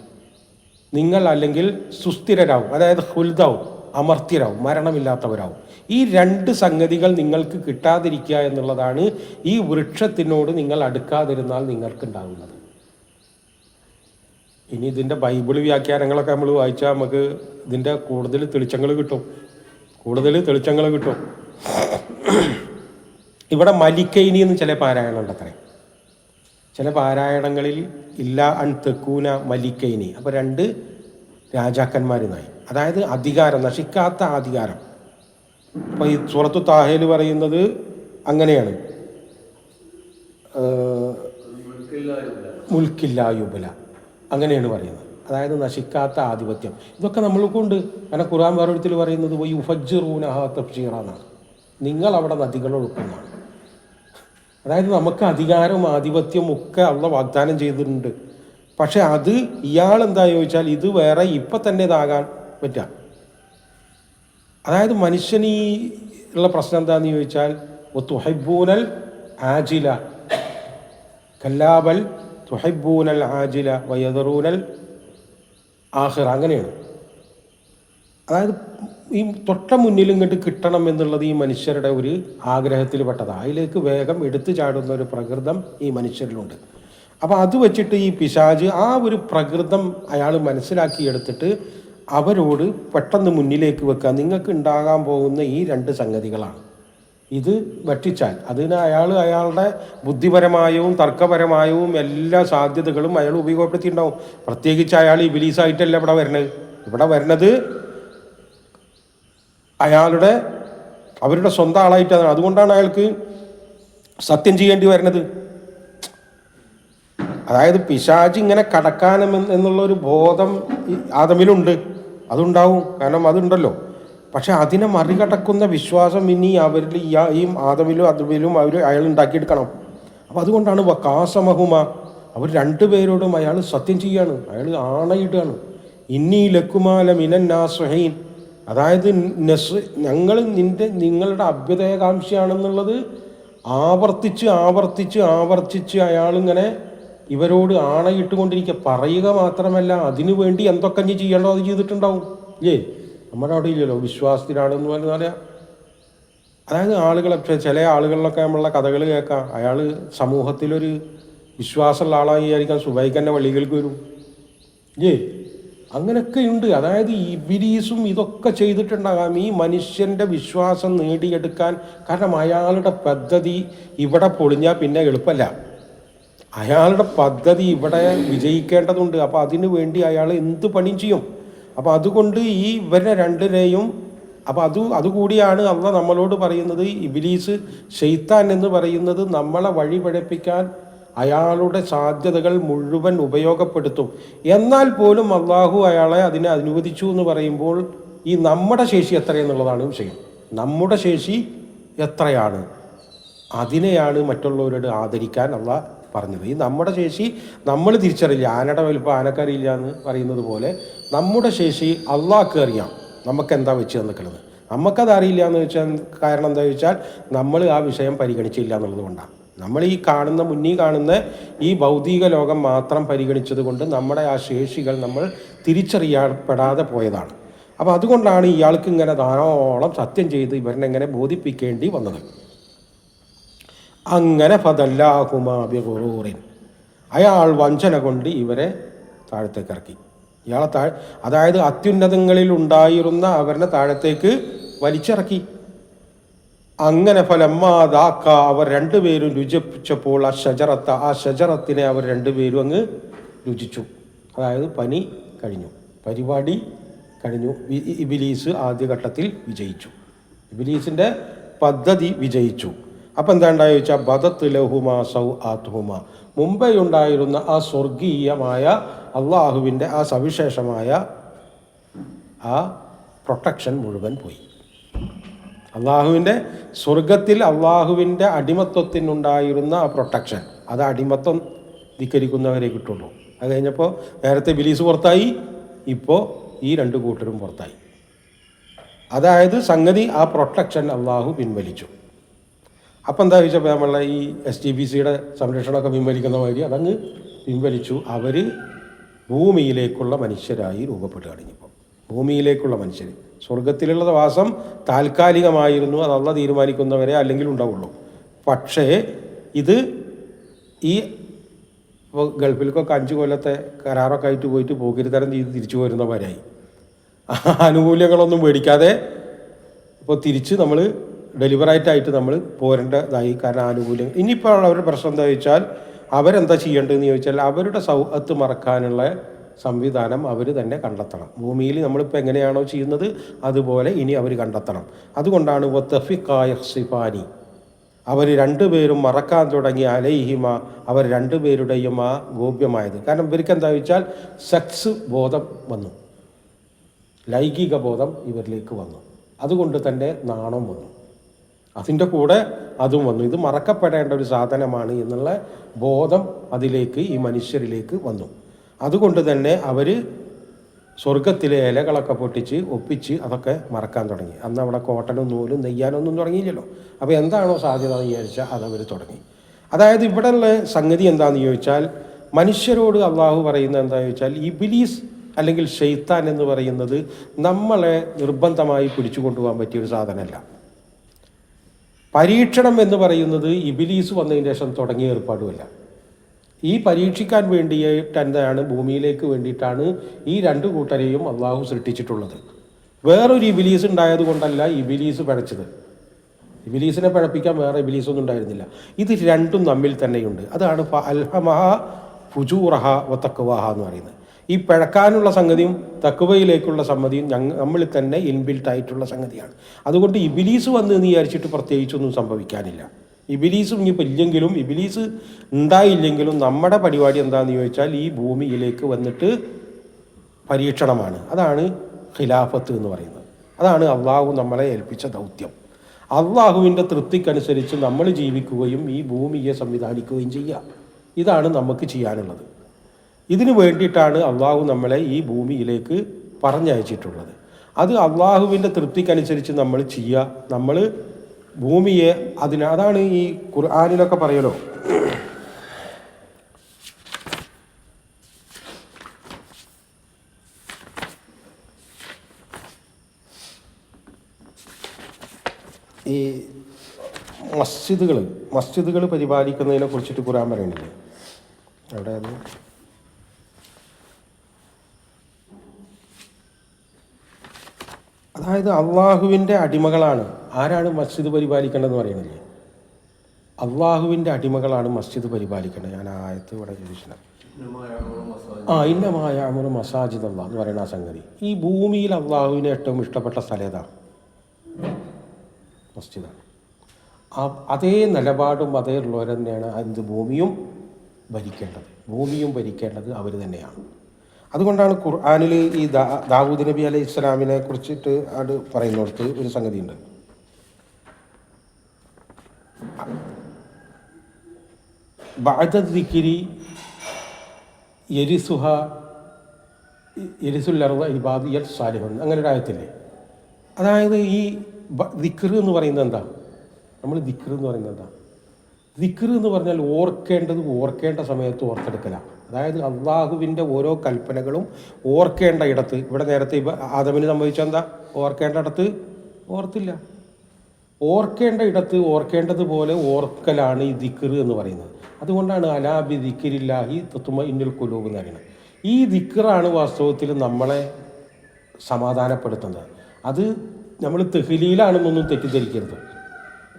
നിങ്ങൾ അല്ലെങ്കിൽ സുസ്ഥിരരാവും, അതായത് ഹുൽദാവും, അമർത്യരാവും, മരണമില്ലാത്തവരാവും. ഈ രണ്ട് സംഗതികൾ നിങ്ങൾക്ക് കിട്ടാതിരിക്കുക എന്നുള്ളതാണ് ഈ വൃക്ഷത്തിനോട് നിങ്ങൾ അടുക്കാതിരുന്നാൽ നിങ്ങൾക്കുണ്ടാകുന്നത്. ഇനി ഇതിൻ്റെ ബൈബിൾ വ്യാഖ്യാനങ്ങളൊക്കെ നമ്മൾ വായിച്ചാൽ നമുക്ക് ഇതിൻ്റെ കൂടുതൽ തെളിച്ചങ്ങൾ കിട്ടും. ഇവിടെ മലിക്കൈനി എന്ന് ചില പാരായണം ഉണ്ടത്രേ. ചില പാരായണങ്ങളിൽ ഇല്ല അൻ തെക്കൂന മലിക്കൈനി. അപ്പോൾ രണ്ട് രാജാക്കന്മാരുന്നായി, അതായത് അധികാരം, നശിക്കാത്ത അധികാരം. അപ്പോൾ ഈ സൂറത്തു താഹയിൽ പറയുന്നത് അങ്ങനെയാണ്, മുൽക്കില്ലായുബല അങ്ങനെയാണ് പറയുന്നത്, അതായത് നശിക്കാത്ത ആധിപത്യം. ഇതൊക്കെ നമ്മൾക്കുണ്ട്. കാരണം ഖുർആൻ വേറൊരുത്തിൽ പറയുന്നത് യുഫജ്ജിറൂനഹ തഫ്ജീറ എന്നാണ്, നിങ്ങൾ അവിടെ നദികൾ ഒഴുക്കുന്നതാണ്. അതായത് നമുക്ക് അധികാരവും ആധിപത്യവും ഒക്കെ അള്ള വാഗ്ദാനം ചെയ്തിട്ടുണ്ട്. പക്ഷെ അത് ഇയാളെന്താ ചോദിച്ചാൽ ഇത് വേറെ ഇപ്പം തന്നെ ഇതാകാൻ പറ്റുക. അതായത് മനുഷ്യന് ഈ ഉള്ള പ്രശ്നം എന്താണെന്ന് ചോദിച്ചാൽ തുഹബ്ബൂനൽ ആജില കല്ലാബൽ തുഹബ്ബൂനൽ ആജില വയദറൂനൽ ആഖിറ, അങ്ങനെയാണ്. അതായത് ഈ തൊട്ട മുന്നിൽ ഇങ്ങോട്ട് കിട്ടണം എന്നുള്ളത് ഈ മനുഷ്യരുടെ ഒരു ആഗ്രഹത്തിൽ പെട്ടതാണ്. അതിലേക്ക് വേഗം എടുത്തു ചാടുന്ന ഒരു പ്രകൃതം ഈ മനുഷ്യരിലുണ്ട്. അപ്പോൾ അത് വെച്ചിട്ട് ഈ പിശാച് ആ ഒരു പ്രകൃതം അയാൾ മനസ്സിലാക്കിയെടുത്തിട്ട് അവരോട് പെട്ടെന്ന് മുന്നിലേക്ക് വെക്കുക, നിങ്ങൾക്ക് ഉണ്ടാകാൻ പോകുന്ന ഈ രണ്ട് സംഗതികളാണ്. ഇത് വെട്ടിച്ചാൽ അതിന് അയാളുടെ ബുദ്ധിപരമായവും തർക്കപരമായവും എല്ലാ സാധ്യതകളും അയാൾ ഉപയോഗപ്പെടുത്തിയിട്ടുണ്ടാവും. പ്രത്യേകിച്ച് അയാൾ ഇബ്ലീസായിട്ടല്ല ഇവിടെ വരുന്നത്. ഇവിടെ വരുന്നത് അയാളുടെ അവരുടെ സ്വന്തം ആളായിട്ടാണ്. അതുകൊണ്ടാണ് അയാൾക്ക് സത്യം ചെയ്യേണ്ടി വരുന്നത്. അതായത് പിശാച് ഇങ്ങനെ കടക്കാനും എന്നുള്ളൊരു ബോധം ആദമിലുണ്ട്, അതുണ്ടാവും, കാരണം അതുണ്ടല്ലോ. പക്ഷെ അതിനെ മറികടക്കുന്ന വിശ്വാസം ഇനി അവരിൽ ഈ ആദമിലും അതുമിലും അയാൾ ഉണ്ടാക്കിയെടുക്കണം. അപ്പം അതുകൊണ്ടാണ് വക്കാസമഹുമ, അവർ രണ്ടുപേരോടും അയാൾ സത്യം ചെയ്യാണ്, അയാൾ ആണയിടുകയാണ്. ഇന്നി ലക്കുമാല മിനന്നാസ്ഹീൻ, അതായത് ഞങ്ങൾ നിങ്ങളുടെ അഭ്യുദയകാംക്ഷയാണെന്നുള്ളത് ആവർത്തിച്ച് ആവർത്തിച്ച് ആവർത്തിച്ച് അയാളിങ്ങനെ ഇവരോട് ആണയിട്ടുകൊണ്ടിരിക്കുക. പറയുക മാത്രമല്ല, അതിനു വേണ്ടി എന്തൊക്കെ ഇനി ചെയ്യണോ അത് ചെയ്തിട്ടുണ്ടാവും. ഇല്ലേ? നമ്മുടെ അവിടെ ഇല്ലല്ലോ വിശ്വാസത്തിനാണെന്ന് പറയാം. അതായത് ആളുകളെ, ചില ആളുകളിലൊക്കെ നമ്മളുടെ കഥകൾ കേൾക്കാം, അയാൾ സമൂഹത്തിലൊരു വിശ്വാസമുള്ള ആളായി വിചാരിക്കാൻ സുബൈക്ക് തന്നെ വള്ളികൾക്ക് വരും. ഇല്ലേ? അങ്ങനെയൊക്കെ ഉണ്ട്. അതായത് ഇബ്ലീസും ഇതൊക്കെ ചെയ്തിട്ടുണ്ടാകാം ഈ മനുഷ്യൻ്റെ വിശ്വാസം നേടിയെടുക്കാൻ. കാരണം അയാളുടെ പദ്ധതി ഇവിടെ പൊളിഞ്ഞാൽ പിന്നെ എളുപ്പമല്ല. അയാളുടെ പദ്ധതി ഇവിടെ വിജയിക്കേണ്ടതുണ്ട്. അപ്പോൾ അതിനു വേണ്ടി അയാൾ എന്ത് പണിയും ചെയ്യും. അപ്പോൾ അതുകൊണ്ട് ഇവരെ രണ്ടിനെയും, അപ്പോൾ അതുകൂടിയാണ് അള്ളാഹ് നമ്മളോട് പറയുന്നത്. ഇബ്ലീസ്, ശൈത്താൻ എന്ന് പറയുന്നത് നമ്മളെ വഴി പഠിപ്പിക്കാൻ അയാളുടെ സാധ്യതകൾ മുഴുവൻ ഉപയോഗപ്പെടുത്തും. എന്നാൽ പോലും അള്ളാഹു അയാളെ അതിനെ അനുവദിച്ചു എന്ന് പറയുമ്പോൾ ഈ നമ്മുടെ ശേഷി എത്രയെന്നുള്ളതാണ് വിഷയം. നമ്മുടെ ശേഷി എത്രയാണ്, അതിനെയാണ് മറ്റുള്ളവരോട് ആദരിക്കാൻ അള്ളാഹ് പറഞ്ഞത്. ഈ നമ്മുടെ ശേഷി നമ്മൾ തിരിച്ചറിയില്ല. ആനയുടെ വലുപ്പം ആനക്കറിയില്ല എന്ന് പറയുന്നത് പോലെ നമ്മുടെ ശേഷി അള്ളാഹ്ക്ക് അറിയാം നമുക്കെന്താ വെച്ച് തന്നിട്ടുള്ളത്. നമുക്കത് അറിയില്ല എന്ന് വെച്ചാൽ കാരണം എന്താ വെച്ചാൽ നമ്മൾ ആ വിഷയം പരിഗണിച്ചില്ല എന്നുള്ളത് കൊണ്ടാണ്. നമ്മൾ ഈ മുന്നിൽ കാണുന്ന ഈ ഭൗതിക ലോകം മാത്രം പരിഗണിച്ചത് കൊണ്ട് നമ്മുടെ ആ ശേഷികൾ നമ്മൾ തിരിച്ചറിയപ്പെടാതെ പോയതാണ്. അപ്പോൾ അതുകൊണ്ടാണ് ഇയാൾക്ക് ഇങ്ങനെ ധാരാളം സത്യം ചെയ്ത് ഇവരെങ്ങനെ ബോധിപ്പിക്കേണ്ടി വന്നത്. അങ്ങനെ ഫദല്ലാഹുമാ ബിഗുറൂറിൻ, അയാൾ വഞ്ചന കൊണ്ട് ഇവരെ താഴത്തേക്ക് ഇറക്കി. ഇയാളെ അതായത് അത്യുന്നതങ്ങളിൽ ഉണ്ടായിരുന്ന അവരെ താഴത്തേക്ക് വലിച്ചിറക്കി. അങ്ങനെ ഫലമ്മാതാക്ക, അവർ രണ്ടുപേരും രുചിച്ചപ്പോൾ ആ ഷജറത്തിനെ അവർ രണ്ടുപേരും അങ്ങ് രുചിച്ചു. അതായത് പനി കഴിഞ്ഞു, പരിപാടി കഴിഞ്ഞു. ഇബ്ലീസ് ആദ്യഘട്ടത്തിൽ വിജയിച്ചു, ഇബ്ലീസിൻ്റെ പദ്ധതി വിജയിച്ചു. അപ്പം എന്താ ഉണ്ടായി വെച്ചാൽ ബദത്ത് ലഹുമാ സൗ ആത്തുഹുമ, മുമ്പേ ഉണ്ടായിരുന്ന ആ സ്വർഗീയമായ അള്ളാഹുവിൻ്റെ ആ സവിശേഷമായ ആ പ്രൊട്ടക്ഷൻ മുഴുവൻ പോയി. അള്ളാഹുവിൻ്റെ സ്വർഗത്തിൽ അള്ളാഹുവിൻ്റെ അടിമത്വത്തിനുണ്ടായിരുന്ന ആ പ്രൊട്ടക്ഷൻ, അത് അടിമത്വം ധിക്കരിക്കുന്നവരെ കിട്ടുള്ളൂ. അത് കഴിഞ്ഞപ്പോൾ നേരത്തെ ഇബ്ലീസ് പുറത്തായി, ഇപ്പോൾ ഈ രണ്ട് കൂട്ടരും പുറത്തായി. അതായത് സംഗതി ആ പ്രൊട്ടക്ഷൻ അള്ളാഹു പിൻവലിച്ചു. അപ്പം എന്താ ചോദിച്ചപ്പോൾ നമ്മളെ ഈ STPCയുടെ സംരക്ഷണമൊക്കെ പിൻവലിക്കുന്ന മാതിരി അതങ്ങ് പിൻവലിച്ചു. അവർ ഭൂമിയിലേക്കുള്ള മനുഷ്യരായി രൂപപ്പെടുകയാണ്. ഇനിയിപ്പോൾ ഭൂമിയിലേക്കുള്ള മനുഷ്യർ, സ്വർഗത്തിലുള്ള വാസം താൽക്കാലികമായിരുന്നു, അത് അള്ളാഹ് തീരുമാനിക്കുന്നവരെ അല്ലെങ്കിൽ ഉണ്ടാവുള്ളൂ. പക്ഷേ ഇത് ഈ ഗൾഫിലേക്കൊക്കെ 5 കൊല്ലത്തെ കരാറൊക്കെ ആയിട്ട് പോയിട്ട് പോക്കിരിത്തരം ചെയ്ത് തിരിച്ചു പോരുന്നവരായി, ആനുകൂല്യങ്ങളൊന്നും മേടിക്കാതെ ഇപ്പോൾ തിരിച്ച് നമ്മൾ ഡെലിവറായിട്ടായിട്ട് നമ്മൾ പോരേണ്ടതായി. കാരണം ആനുകൂല്യം ഇനിയിപ്പോൾ അവരുടെ പ്രശ്നം എന്താ ചോദിച്ചാൽ അവരെന്താ ചെയ്യേണ്ടതെന്ന് ചോദിച്ചാൽ അവരുടെ സൗഹത്ത് മറക്കാനുള്ള സംവിധാനം അവർ തന്നെ കണ്ടെത്തണം. ഭൂമിയിൽ നമ്മളിപ്പോൾ എങ്ങനെയാണോ ചെയ്യുന്നത് അതുപോലെ ഇനി അവർ കണ്ടെത്തണം. അതുകൊണ്ടാണ് വത്തഫിഖായഹ്സിഫാനി, അവർ രണ്ടുപേരും മറക്കാൻ തുടങ്ങി അലൈഹിമ, അവർ രണ്ടുപേരുടെയും ആ ഗോപ്യമായത്. കാരണം ഇവർക്ക് എന്താ വെച്ചാൽ സെക്സ് ബോധം വന്നു, ലൈംഗിക ബോധം ഇവരിലേക്ക് വന്നു. അതുകൊണ്ട് തന്നെ നാണം വന്നു, അതിൻ്റെ കൂടെ അതും വന്നു. ഇത് മറക്കപ്പെടേണ്ട ഒരു സാധനമാണ് എന്നുള്ള ബോധം അതിലേക്ക് ഈ മനുഷ്യരിലേക്ക് വന്നു. അതുകൊണ്ട് തന്നെ അവർ സ്വർഗത്തിലെ ഇലകളൊക്കെ പൊട്ടിച്ച് ഒപ്പിച്ച് അതൊക്കെ മറക്കാൻ തുടങ്ങി. അന്ന് അവിടെ കോട്ടനും നൂലും നെയ്യാനൊന്നും തുടങ്ങിയില്ലല്ലോ. അപ്പോൾ എന്താണോ സാധ്യത എന്ന് വിചാരിച്ചാൽ അതവർ തുടങ്ങി. അതായത് ഇവിടെയുള്ള സംഗതി എന്താണെന്ന് ചോദിച്ചാൽ മനുഷ്യരോട് അള്ളാഹു പറയുന്നത് എന്താണെന്ന് ചോദിച്ചാൽ ഇബ്ലീസ് അല്ലെങ്കിൽ ശൈത്താൻ എന്ന് പറയുന്നത് നമ്മളെ നിർബന്ധമായി പിടിച്ചു കൊണ്ടുപോകാൻ പറ്റിയൊരു സാധനമല്ല. പരീക്ഷണം എന്ന് പറയുന്നത് ഇബ്ലീസ് വന്നതിന് ശേഷം തുടങ്ങിയ ഏർപ്പാടുമല്ല. ഈ പരീക്ഷിക്കാൻ വേണ്ടിയിട്ട് എന്താണ്, ഭൂമിയിലേക്ക് വേണ്ടിയിട്ടാണ് ഈ രണ്ട് കൂട്ടരെയും അള്ളാഹു സൃഷ്ടിച്ചിട്ടുള്ളത്. വേറൊരു ഇബ്ലീസ് ഉണ്ടായത് കൊണ്ടല്ല ഇബ്ലീസ് പിഴച്ചത്. ഇബ്ലീസിനെ പിഴപ്പിക്കാൻ വേറെ ഇബ്ലീസൊന്നും ഉണ്ടായിരുന്നില്ല. ഇത് രണ്ടും തമ്മിൽ തന്നെയുണ്ട്. അതാണ് അൽഹമഹ ഫുജൂറഹ വ തഖ്വാഹ എന്ന് പറയുന്നത്. ഈ പിഴക്കാനുള്ള സംഗതിയും തഖ്വയിലേക്കുള്ള സമ്മതിയും നമ്മളിൽ തന്നെ ഇൻബിൽറ്റ് ആയിട്ടുള്ള സംഗതിയാണ്. അതുകൊണ്ട് ഇബിലീസ് വന്ന് എന്ന് വിചാരിച്ചിട്ട് പ്രത്യേകിച്ചൊന്നും സംഭവിക്കാനില്ല. ഇബിലീസും ഇനിയിപ്പോൾ ഇല്ലെങ്കിലും ഇബിലീസ് ഉണ്ടായില്ലെങ്കിലും നമ്മുടെ പരിപാടി എന്താണെന്ന് ചോദിച്ചാൽ ഈ ഭൂമിയിലേക്ക് വന്നിട്ട് പരീക്ഷണമാണ്. അതാണ് ഖിലാഫത്ത് എന്ന് പറയുന്നത്. അതാണ് അള്ളാഹു നമ്മളെ ഏൽപ്പിച്ച ദൗത്യം. അള്ളാഹുവിൻ്റെ തൃപ്തിക്കനുസരിച്ച് നമ്മൾ ജീവിക്കുകയും ഈ ഭൂമിയെ സംവിധാനിക്കുകയും ചെയ്യുക. ഇതാണ് നമുക്ക് ചെയ്യാനുള്ളത്. ഇതിനു വേണ്ടിയിട്ടാണ് അള്ളാഹു നമ്മളെ ഈ ഭൂമിയിലേക്ക് പറഞ്ഞയച്ചിട്ടുള്ളത്. അത് അള്ളാഹുവിൻ്റെ തൃപ്തിക്കനുസരിച്ച് നമ്മൾ ചെയ്യുക. നമ്മൾ ഭൂമിയെ അതാണ് ഈ ഖുർആനിലൊക്കെ പറയലോ, ഈ മസ്ജിദുകൾ പരിപാലിക്കുന്നതിനെ കുറിച്ചിട്ട് ഖുർആൻ പറയുന്നില്ലേ? അവിടെ അതായത് അള്ളാഹുവിൻ്റെ അടിമകളാണ് ആരാണ് മസ്ജിദ് പരിപാലിക്കേണ്ടതെന്ന് പറയുന്നില്ലേ? അള്ളാഹുവിൻ്റെ അടിമകളാണ് മസ്ജിദ് പരിപാലിക്കേണ്ടത്. ഞാൻ ആയത്ത് ഇവിടെ ചോദിച്ചത് ഇന്നമായ അമറു മസാജിദ് അല്ലാഹ് എന്ന് പറയുന്ന ആ സംഗതി. ഈ ഭൂമിയിൽ അള്ളാഹുവിന് ഏറ്റവും ഇഷ്ടപ്പെട്ട സ്ഥലം ഏതാ? മസ്ജിദാണ്. അതേ നിലപാടും അതേ ഉള്ളവർ തന്നെയാണ് എന്ത് ഭൂമിയും ഭരിക്കേണ്ടത് അവർ തന്നെയാണ്. അതുകൊണ്ടാണ് ഖുർആനിൽ ഈ ദാവൂദ് നബി അലൈഹി ഇസ്ലാമിനെ കുറിച്ചിട്ട് അത് പറയുന്നിടത്ത് ഒരു സംഗതിയുണ്ട്. ബഅദ ദിക്രി യരിസുൽ അർദ ഇബാദിയൽ സാലിഹൂൻ, അങ്ങനെ ഒരു ആയത്തില്ലേ? അതായത് ഈ ദിക്ർ എന്ന് പറയുന്നത് എന്താ? ദിക്ർ എന്ന് പറഞ്ഞാൽ ഓർക്കേണ്ട സമയത്ത് ഓർത്തെടുക്കലാണ്. അതായത് അള്ളാഹുവിൻ്റെ ഓരോ കൽപ്പനകളും ഓർക്കേണ്ട ഇടത്ത്. ഇവിടെ നേരത്തെ ആദമിന് സംഭവിച്ചാൽ എന്താ? ഓർക്കേണ്ട ഇടത്ത് ഓർത്തില്ല. ഓർക്കേണ്ട ഇടത്ത് ഓർക്കേണ്ടതുപോലെ ഓർക്കലാണ് ഈ ദിക്ർ എന്ന് പറയുന്നത്. അതുകൊണ്ടാണ് അലാ ബി ദിക്രില്ലാഹി തത്മഇന്നുൽ ഖുലൂബ് എന്ന് പറയുന്നത്. ഈ ദിക്റാണ് വാസ്തവത്തിൽ നമ്മളെ സമാധാനപ്പെടുത്തുന്നത്. അത് നമ്മൾ തെഹ്ലീലാണെന്നൊന്നും തെറ്റിദ്ധരിക്കരുത്.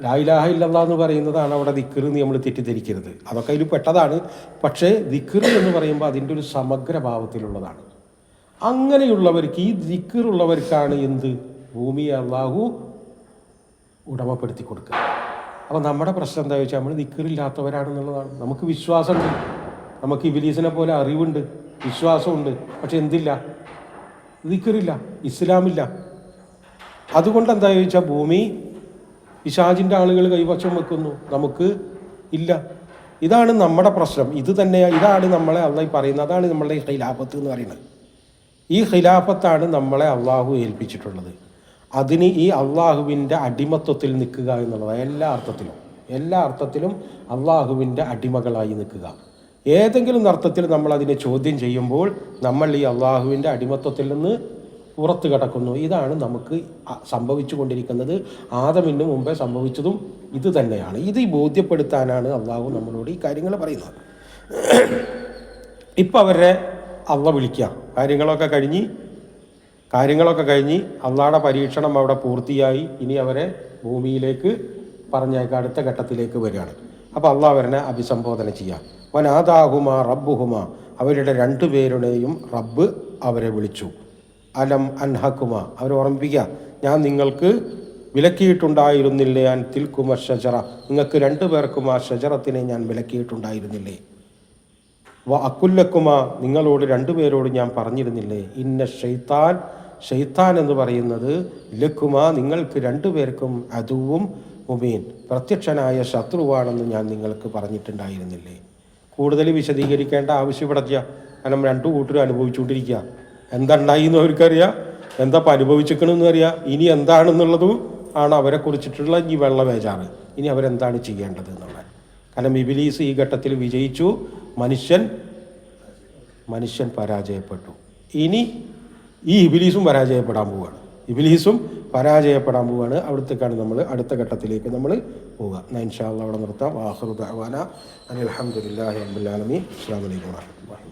ലാ ഇലാഹ ഇല്ലല്ലാഹ് എന്ന് പറയുന്നതാണ് അവിടെ ദിക്ർ എന്ന് നമ്മൾ തെറ്റിദ്ധരിക്കരുത്. അതൊക്കെ അതിൽ പെട്ടതാണ്. പക്ഷേ ദിക്ർ എന്ന് പറയുമ്പോൾ അതിൻ്റെ ഒരു സമഗ്ര ഭാവത്തിലുള്ളതാണ്. അങ്ങനെയുള്ളവർക്ക്, ഈ ദിക്റുള്ളവർക്കാണ് എന്ത്? ഭൂമിയെ അള്ളാഹു ഉടമപ്പെടുത്തി കൊടുക്കുക. അപ്പോൾ നമ്മുടെ പ്രശ്നം എന്താ വെച്ചാൽ നമ്മൾ ദിക്റില്ലാത്തവരാണെന്നുള്ളതാണ്. നമുക്ക് വിശ്വാസമുണ്ട്, നമുക്ക് ഇബ്ലീസിനെ പോലെ അറിവുണ്ട്, വിശ്വാസമുണ്ട്. പക്ഷെ എന്തില്ല? ദിക്റില്ല, ഇസ്ലാമില്ല. അതുകൊണ്ട് എന്താ ചോദിച്ചാൽ ഭൂമി പിശാചിൻ്റെ ആളുകൾ കൈവശം വെക്കുന്നു, നമുക്ക് ഇല്ല. ഇതാണ് നമ്മുടെ പ്രശ്നം. ഇതാണ് നമ്മളെ അള്ളാഹ് പറയുന്നത്. അതാണ് നമ്മളുടെ ഖിലാഫത്ത് എന്ന് പറയുന്നത്. ഈ ഖിലാഫത്താണ് നമ്മളെ അള്ളാഹു ഏൽപ്പിച്ചിട്ടുള്ളത്. അതിന് ഈ അള്ളാഹുവിൻ്റെ അടിമത്വത്തിൽ നിൽക്കുക എന്നുള്ളതാണ്. എല്ലാ അർത്ഥത്തിലും അള്ളാഹുവിൻ്റെ അടിമകളായി നിൽക്കുക. ഏതെങ്കിലും അർത്ഥത്തിൽ നമ്മൾ അതിനെ ചോദ്യം ചെയ്യുമ്പോൾ നമ്മൾ ഈ അള്ളാഹുവിൻ്റെ അടിമത്വത്തിൽ നിന്ന് പുറത്ത് കിടക്കുന്നു. ഇതാണ് നമുക്ക് സംഭവിച്ചു കൊണ്ടിരിക്കുന്നത്. ആദമിന് മുമ്പേ സംഭവിച്ചതും ഇത് തന്നെയാണ്. ഇത് ബോധ്യപ്പെടുത്താനാണ് അള്ളാഹു നമ്മളോട് ഈ കാര്യങ്ങൾ പറയുന്നത്. ഇപ്പം അവരെ അള്ള വിളിക്കുക. കാര്യങ്ങളൊക്കെ കഴിഞ്ഞ് അള്ളാഹുടെ പരീക്ഷണം അവിടെ പൂർത്തിയായി. ഇനി അവരെ ഭൂമിയിലേക്ക് പറഞ്ഞേക്കാം, അടുത്ത ഘട്ടത്തിലേക്ക് വരികയാണ്. അപ്പോൾ അള്ളാഹ് അവരെ അഭിസംബോധന ചെയ്യുക. വനാദാഹുമ റബ്ബുഹുമ, അവരുടെ രണ്ടുപേരുടെയും റബ്ബ് അവരെ വിളിച്ചു. അലം അൻഹക്കുമ, അവരെ ഓർമ്മിപ്പിക്കുക, ഞാൻ നിങ്ങൾക്ക് വിലക്കിയിട്ടുണ്ടായിരുന്നില്ലേ? അൻ തിൽക്കുമ ഷജറ, നിങ്ങൾക്ക് രണ്ടുപേർക്കും ആ ഷജറത്തിനെ ഞാൻ വിലക്കിയിട്ടുണ്ടായിരുന്നില്ലേ? വ അക്കുല്ലക്കുമ, നിങ്ങളോട് രണ്ടുപേരോട് ഞാൻ പറഞ്ഞിരുന്നില്ലേ? ഇന്ന ഷെയ്ത്താൻ എന്ന് പറയുന്നത് ലക്കുമ, നിങ്ങൾക്ക് രണ്ടുപേർക്കും അദുവും മുബീൻ, പ്രത്യക്ഷനായ ശത്രുവാണെന്ന് ഞാൻ നിങ്ങൾക്ക് പറഞ്ഞിട്ടുണ്ടായിരുന്നില്ലേ? കൂടുതൽ വിശദീകരിക്കേണ്ട ആവശ്യപ്പെടില്ല. കാരണം രണ്ടു കൂട്ടരും അനുഭവിച്ചുകൊണ്ടിരിക്കുക. എന്താ ഉണ്ടായി എന്ന് അവർക്കറിയാം, എന്താ അനുഭവിച്ചിരിക്കണമെന്ന് അറിയാം. ഇനി എന്താണെന്നുള്ളതും ആണ് അവരെ കുറിച്ചിട്ടുള്ള ഈ വെള്ള ബേജാറ്. ഇനി അവരെന്താണ് ചെയ്യേണ്ടത് എന്നുള്ളത്. കാരണം ഇബ്ലീസ് ഈ ഘട്ടത്തിൽ വിജയിച്ചു, മനുഷ്യൻ പരാജയപ്പെട്ടു. ഇനി ഈ ഇബ്ലീസും പരാജയപ്പെടാൻ പോവുകയാണ്. അവിടത്തേക്കാണ് നമ്മൾ അടുത്ത ഘട്ടത്തിലേക്ക് നമ്മൾ പോവുക. ഇൻഷാ അല്ലാഹ് അവിടെ നിർത്താം. ആഖിറു ദഅവാന അനിൽ ഹംദുലില്ലാഹി റബ്ബിൽ ആലമീൻ. അസ്സലാമു അലൈക്കും വറഹ്മത്തുള്ളാഹി.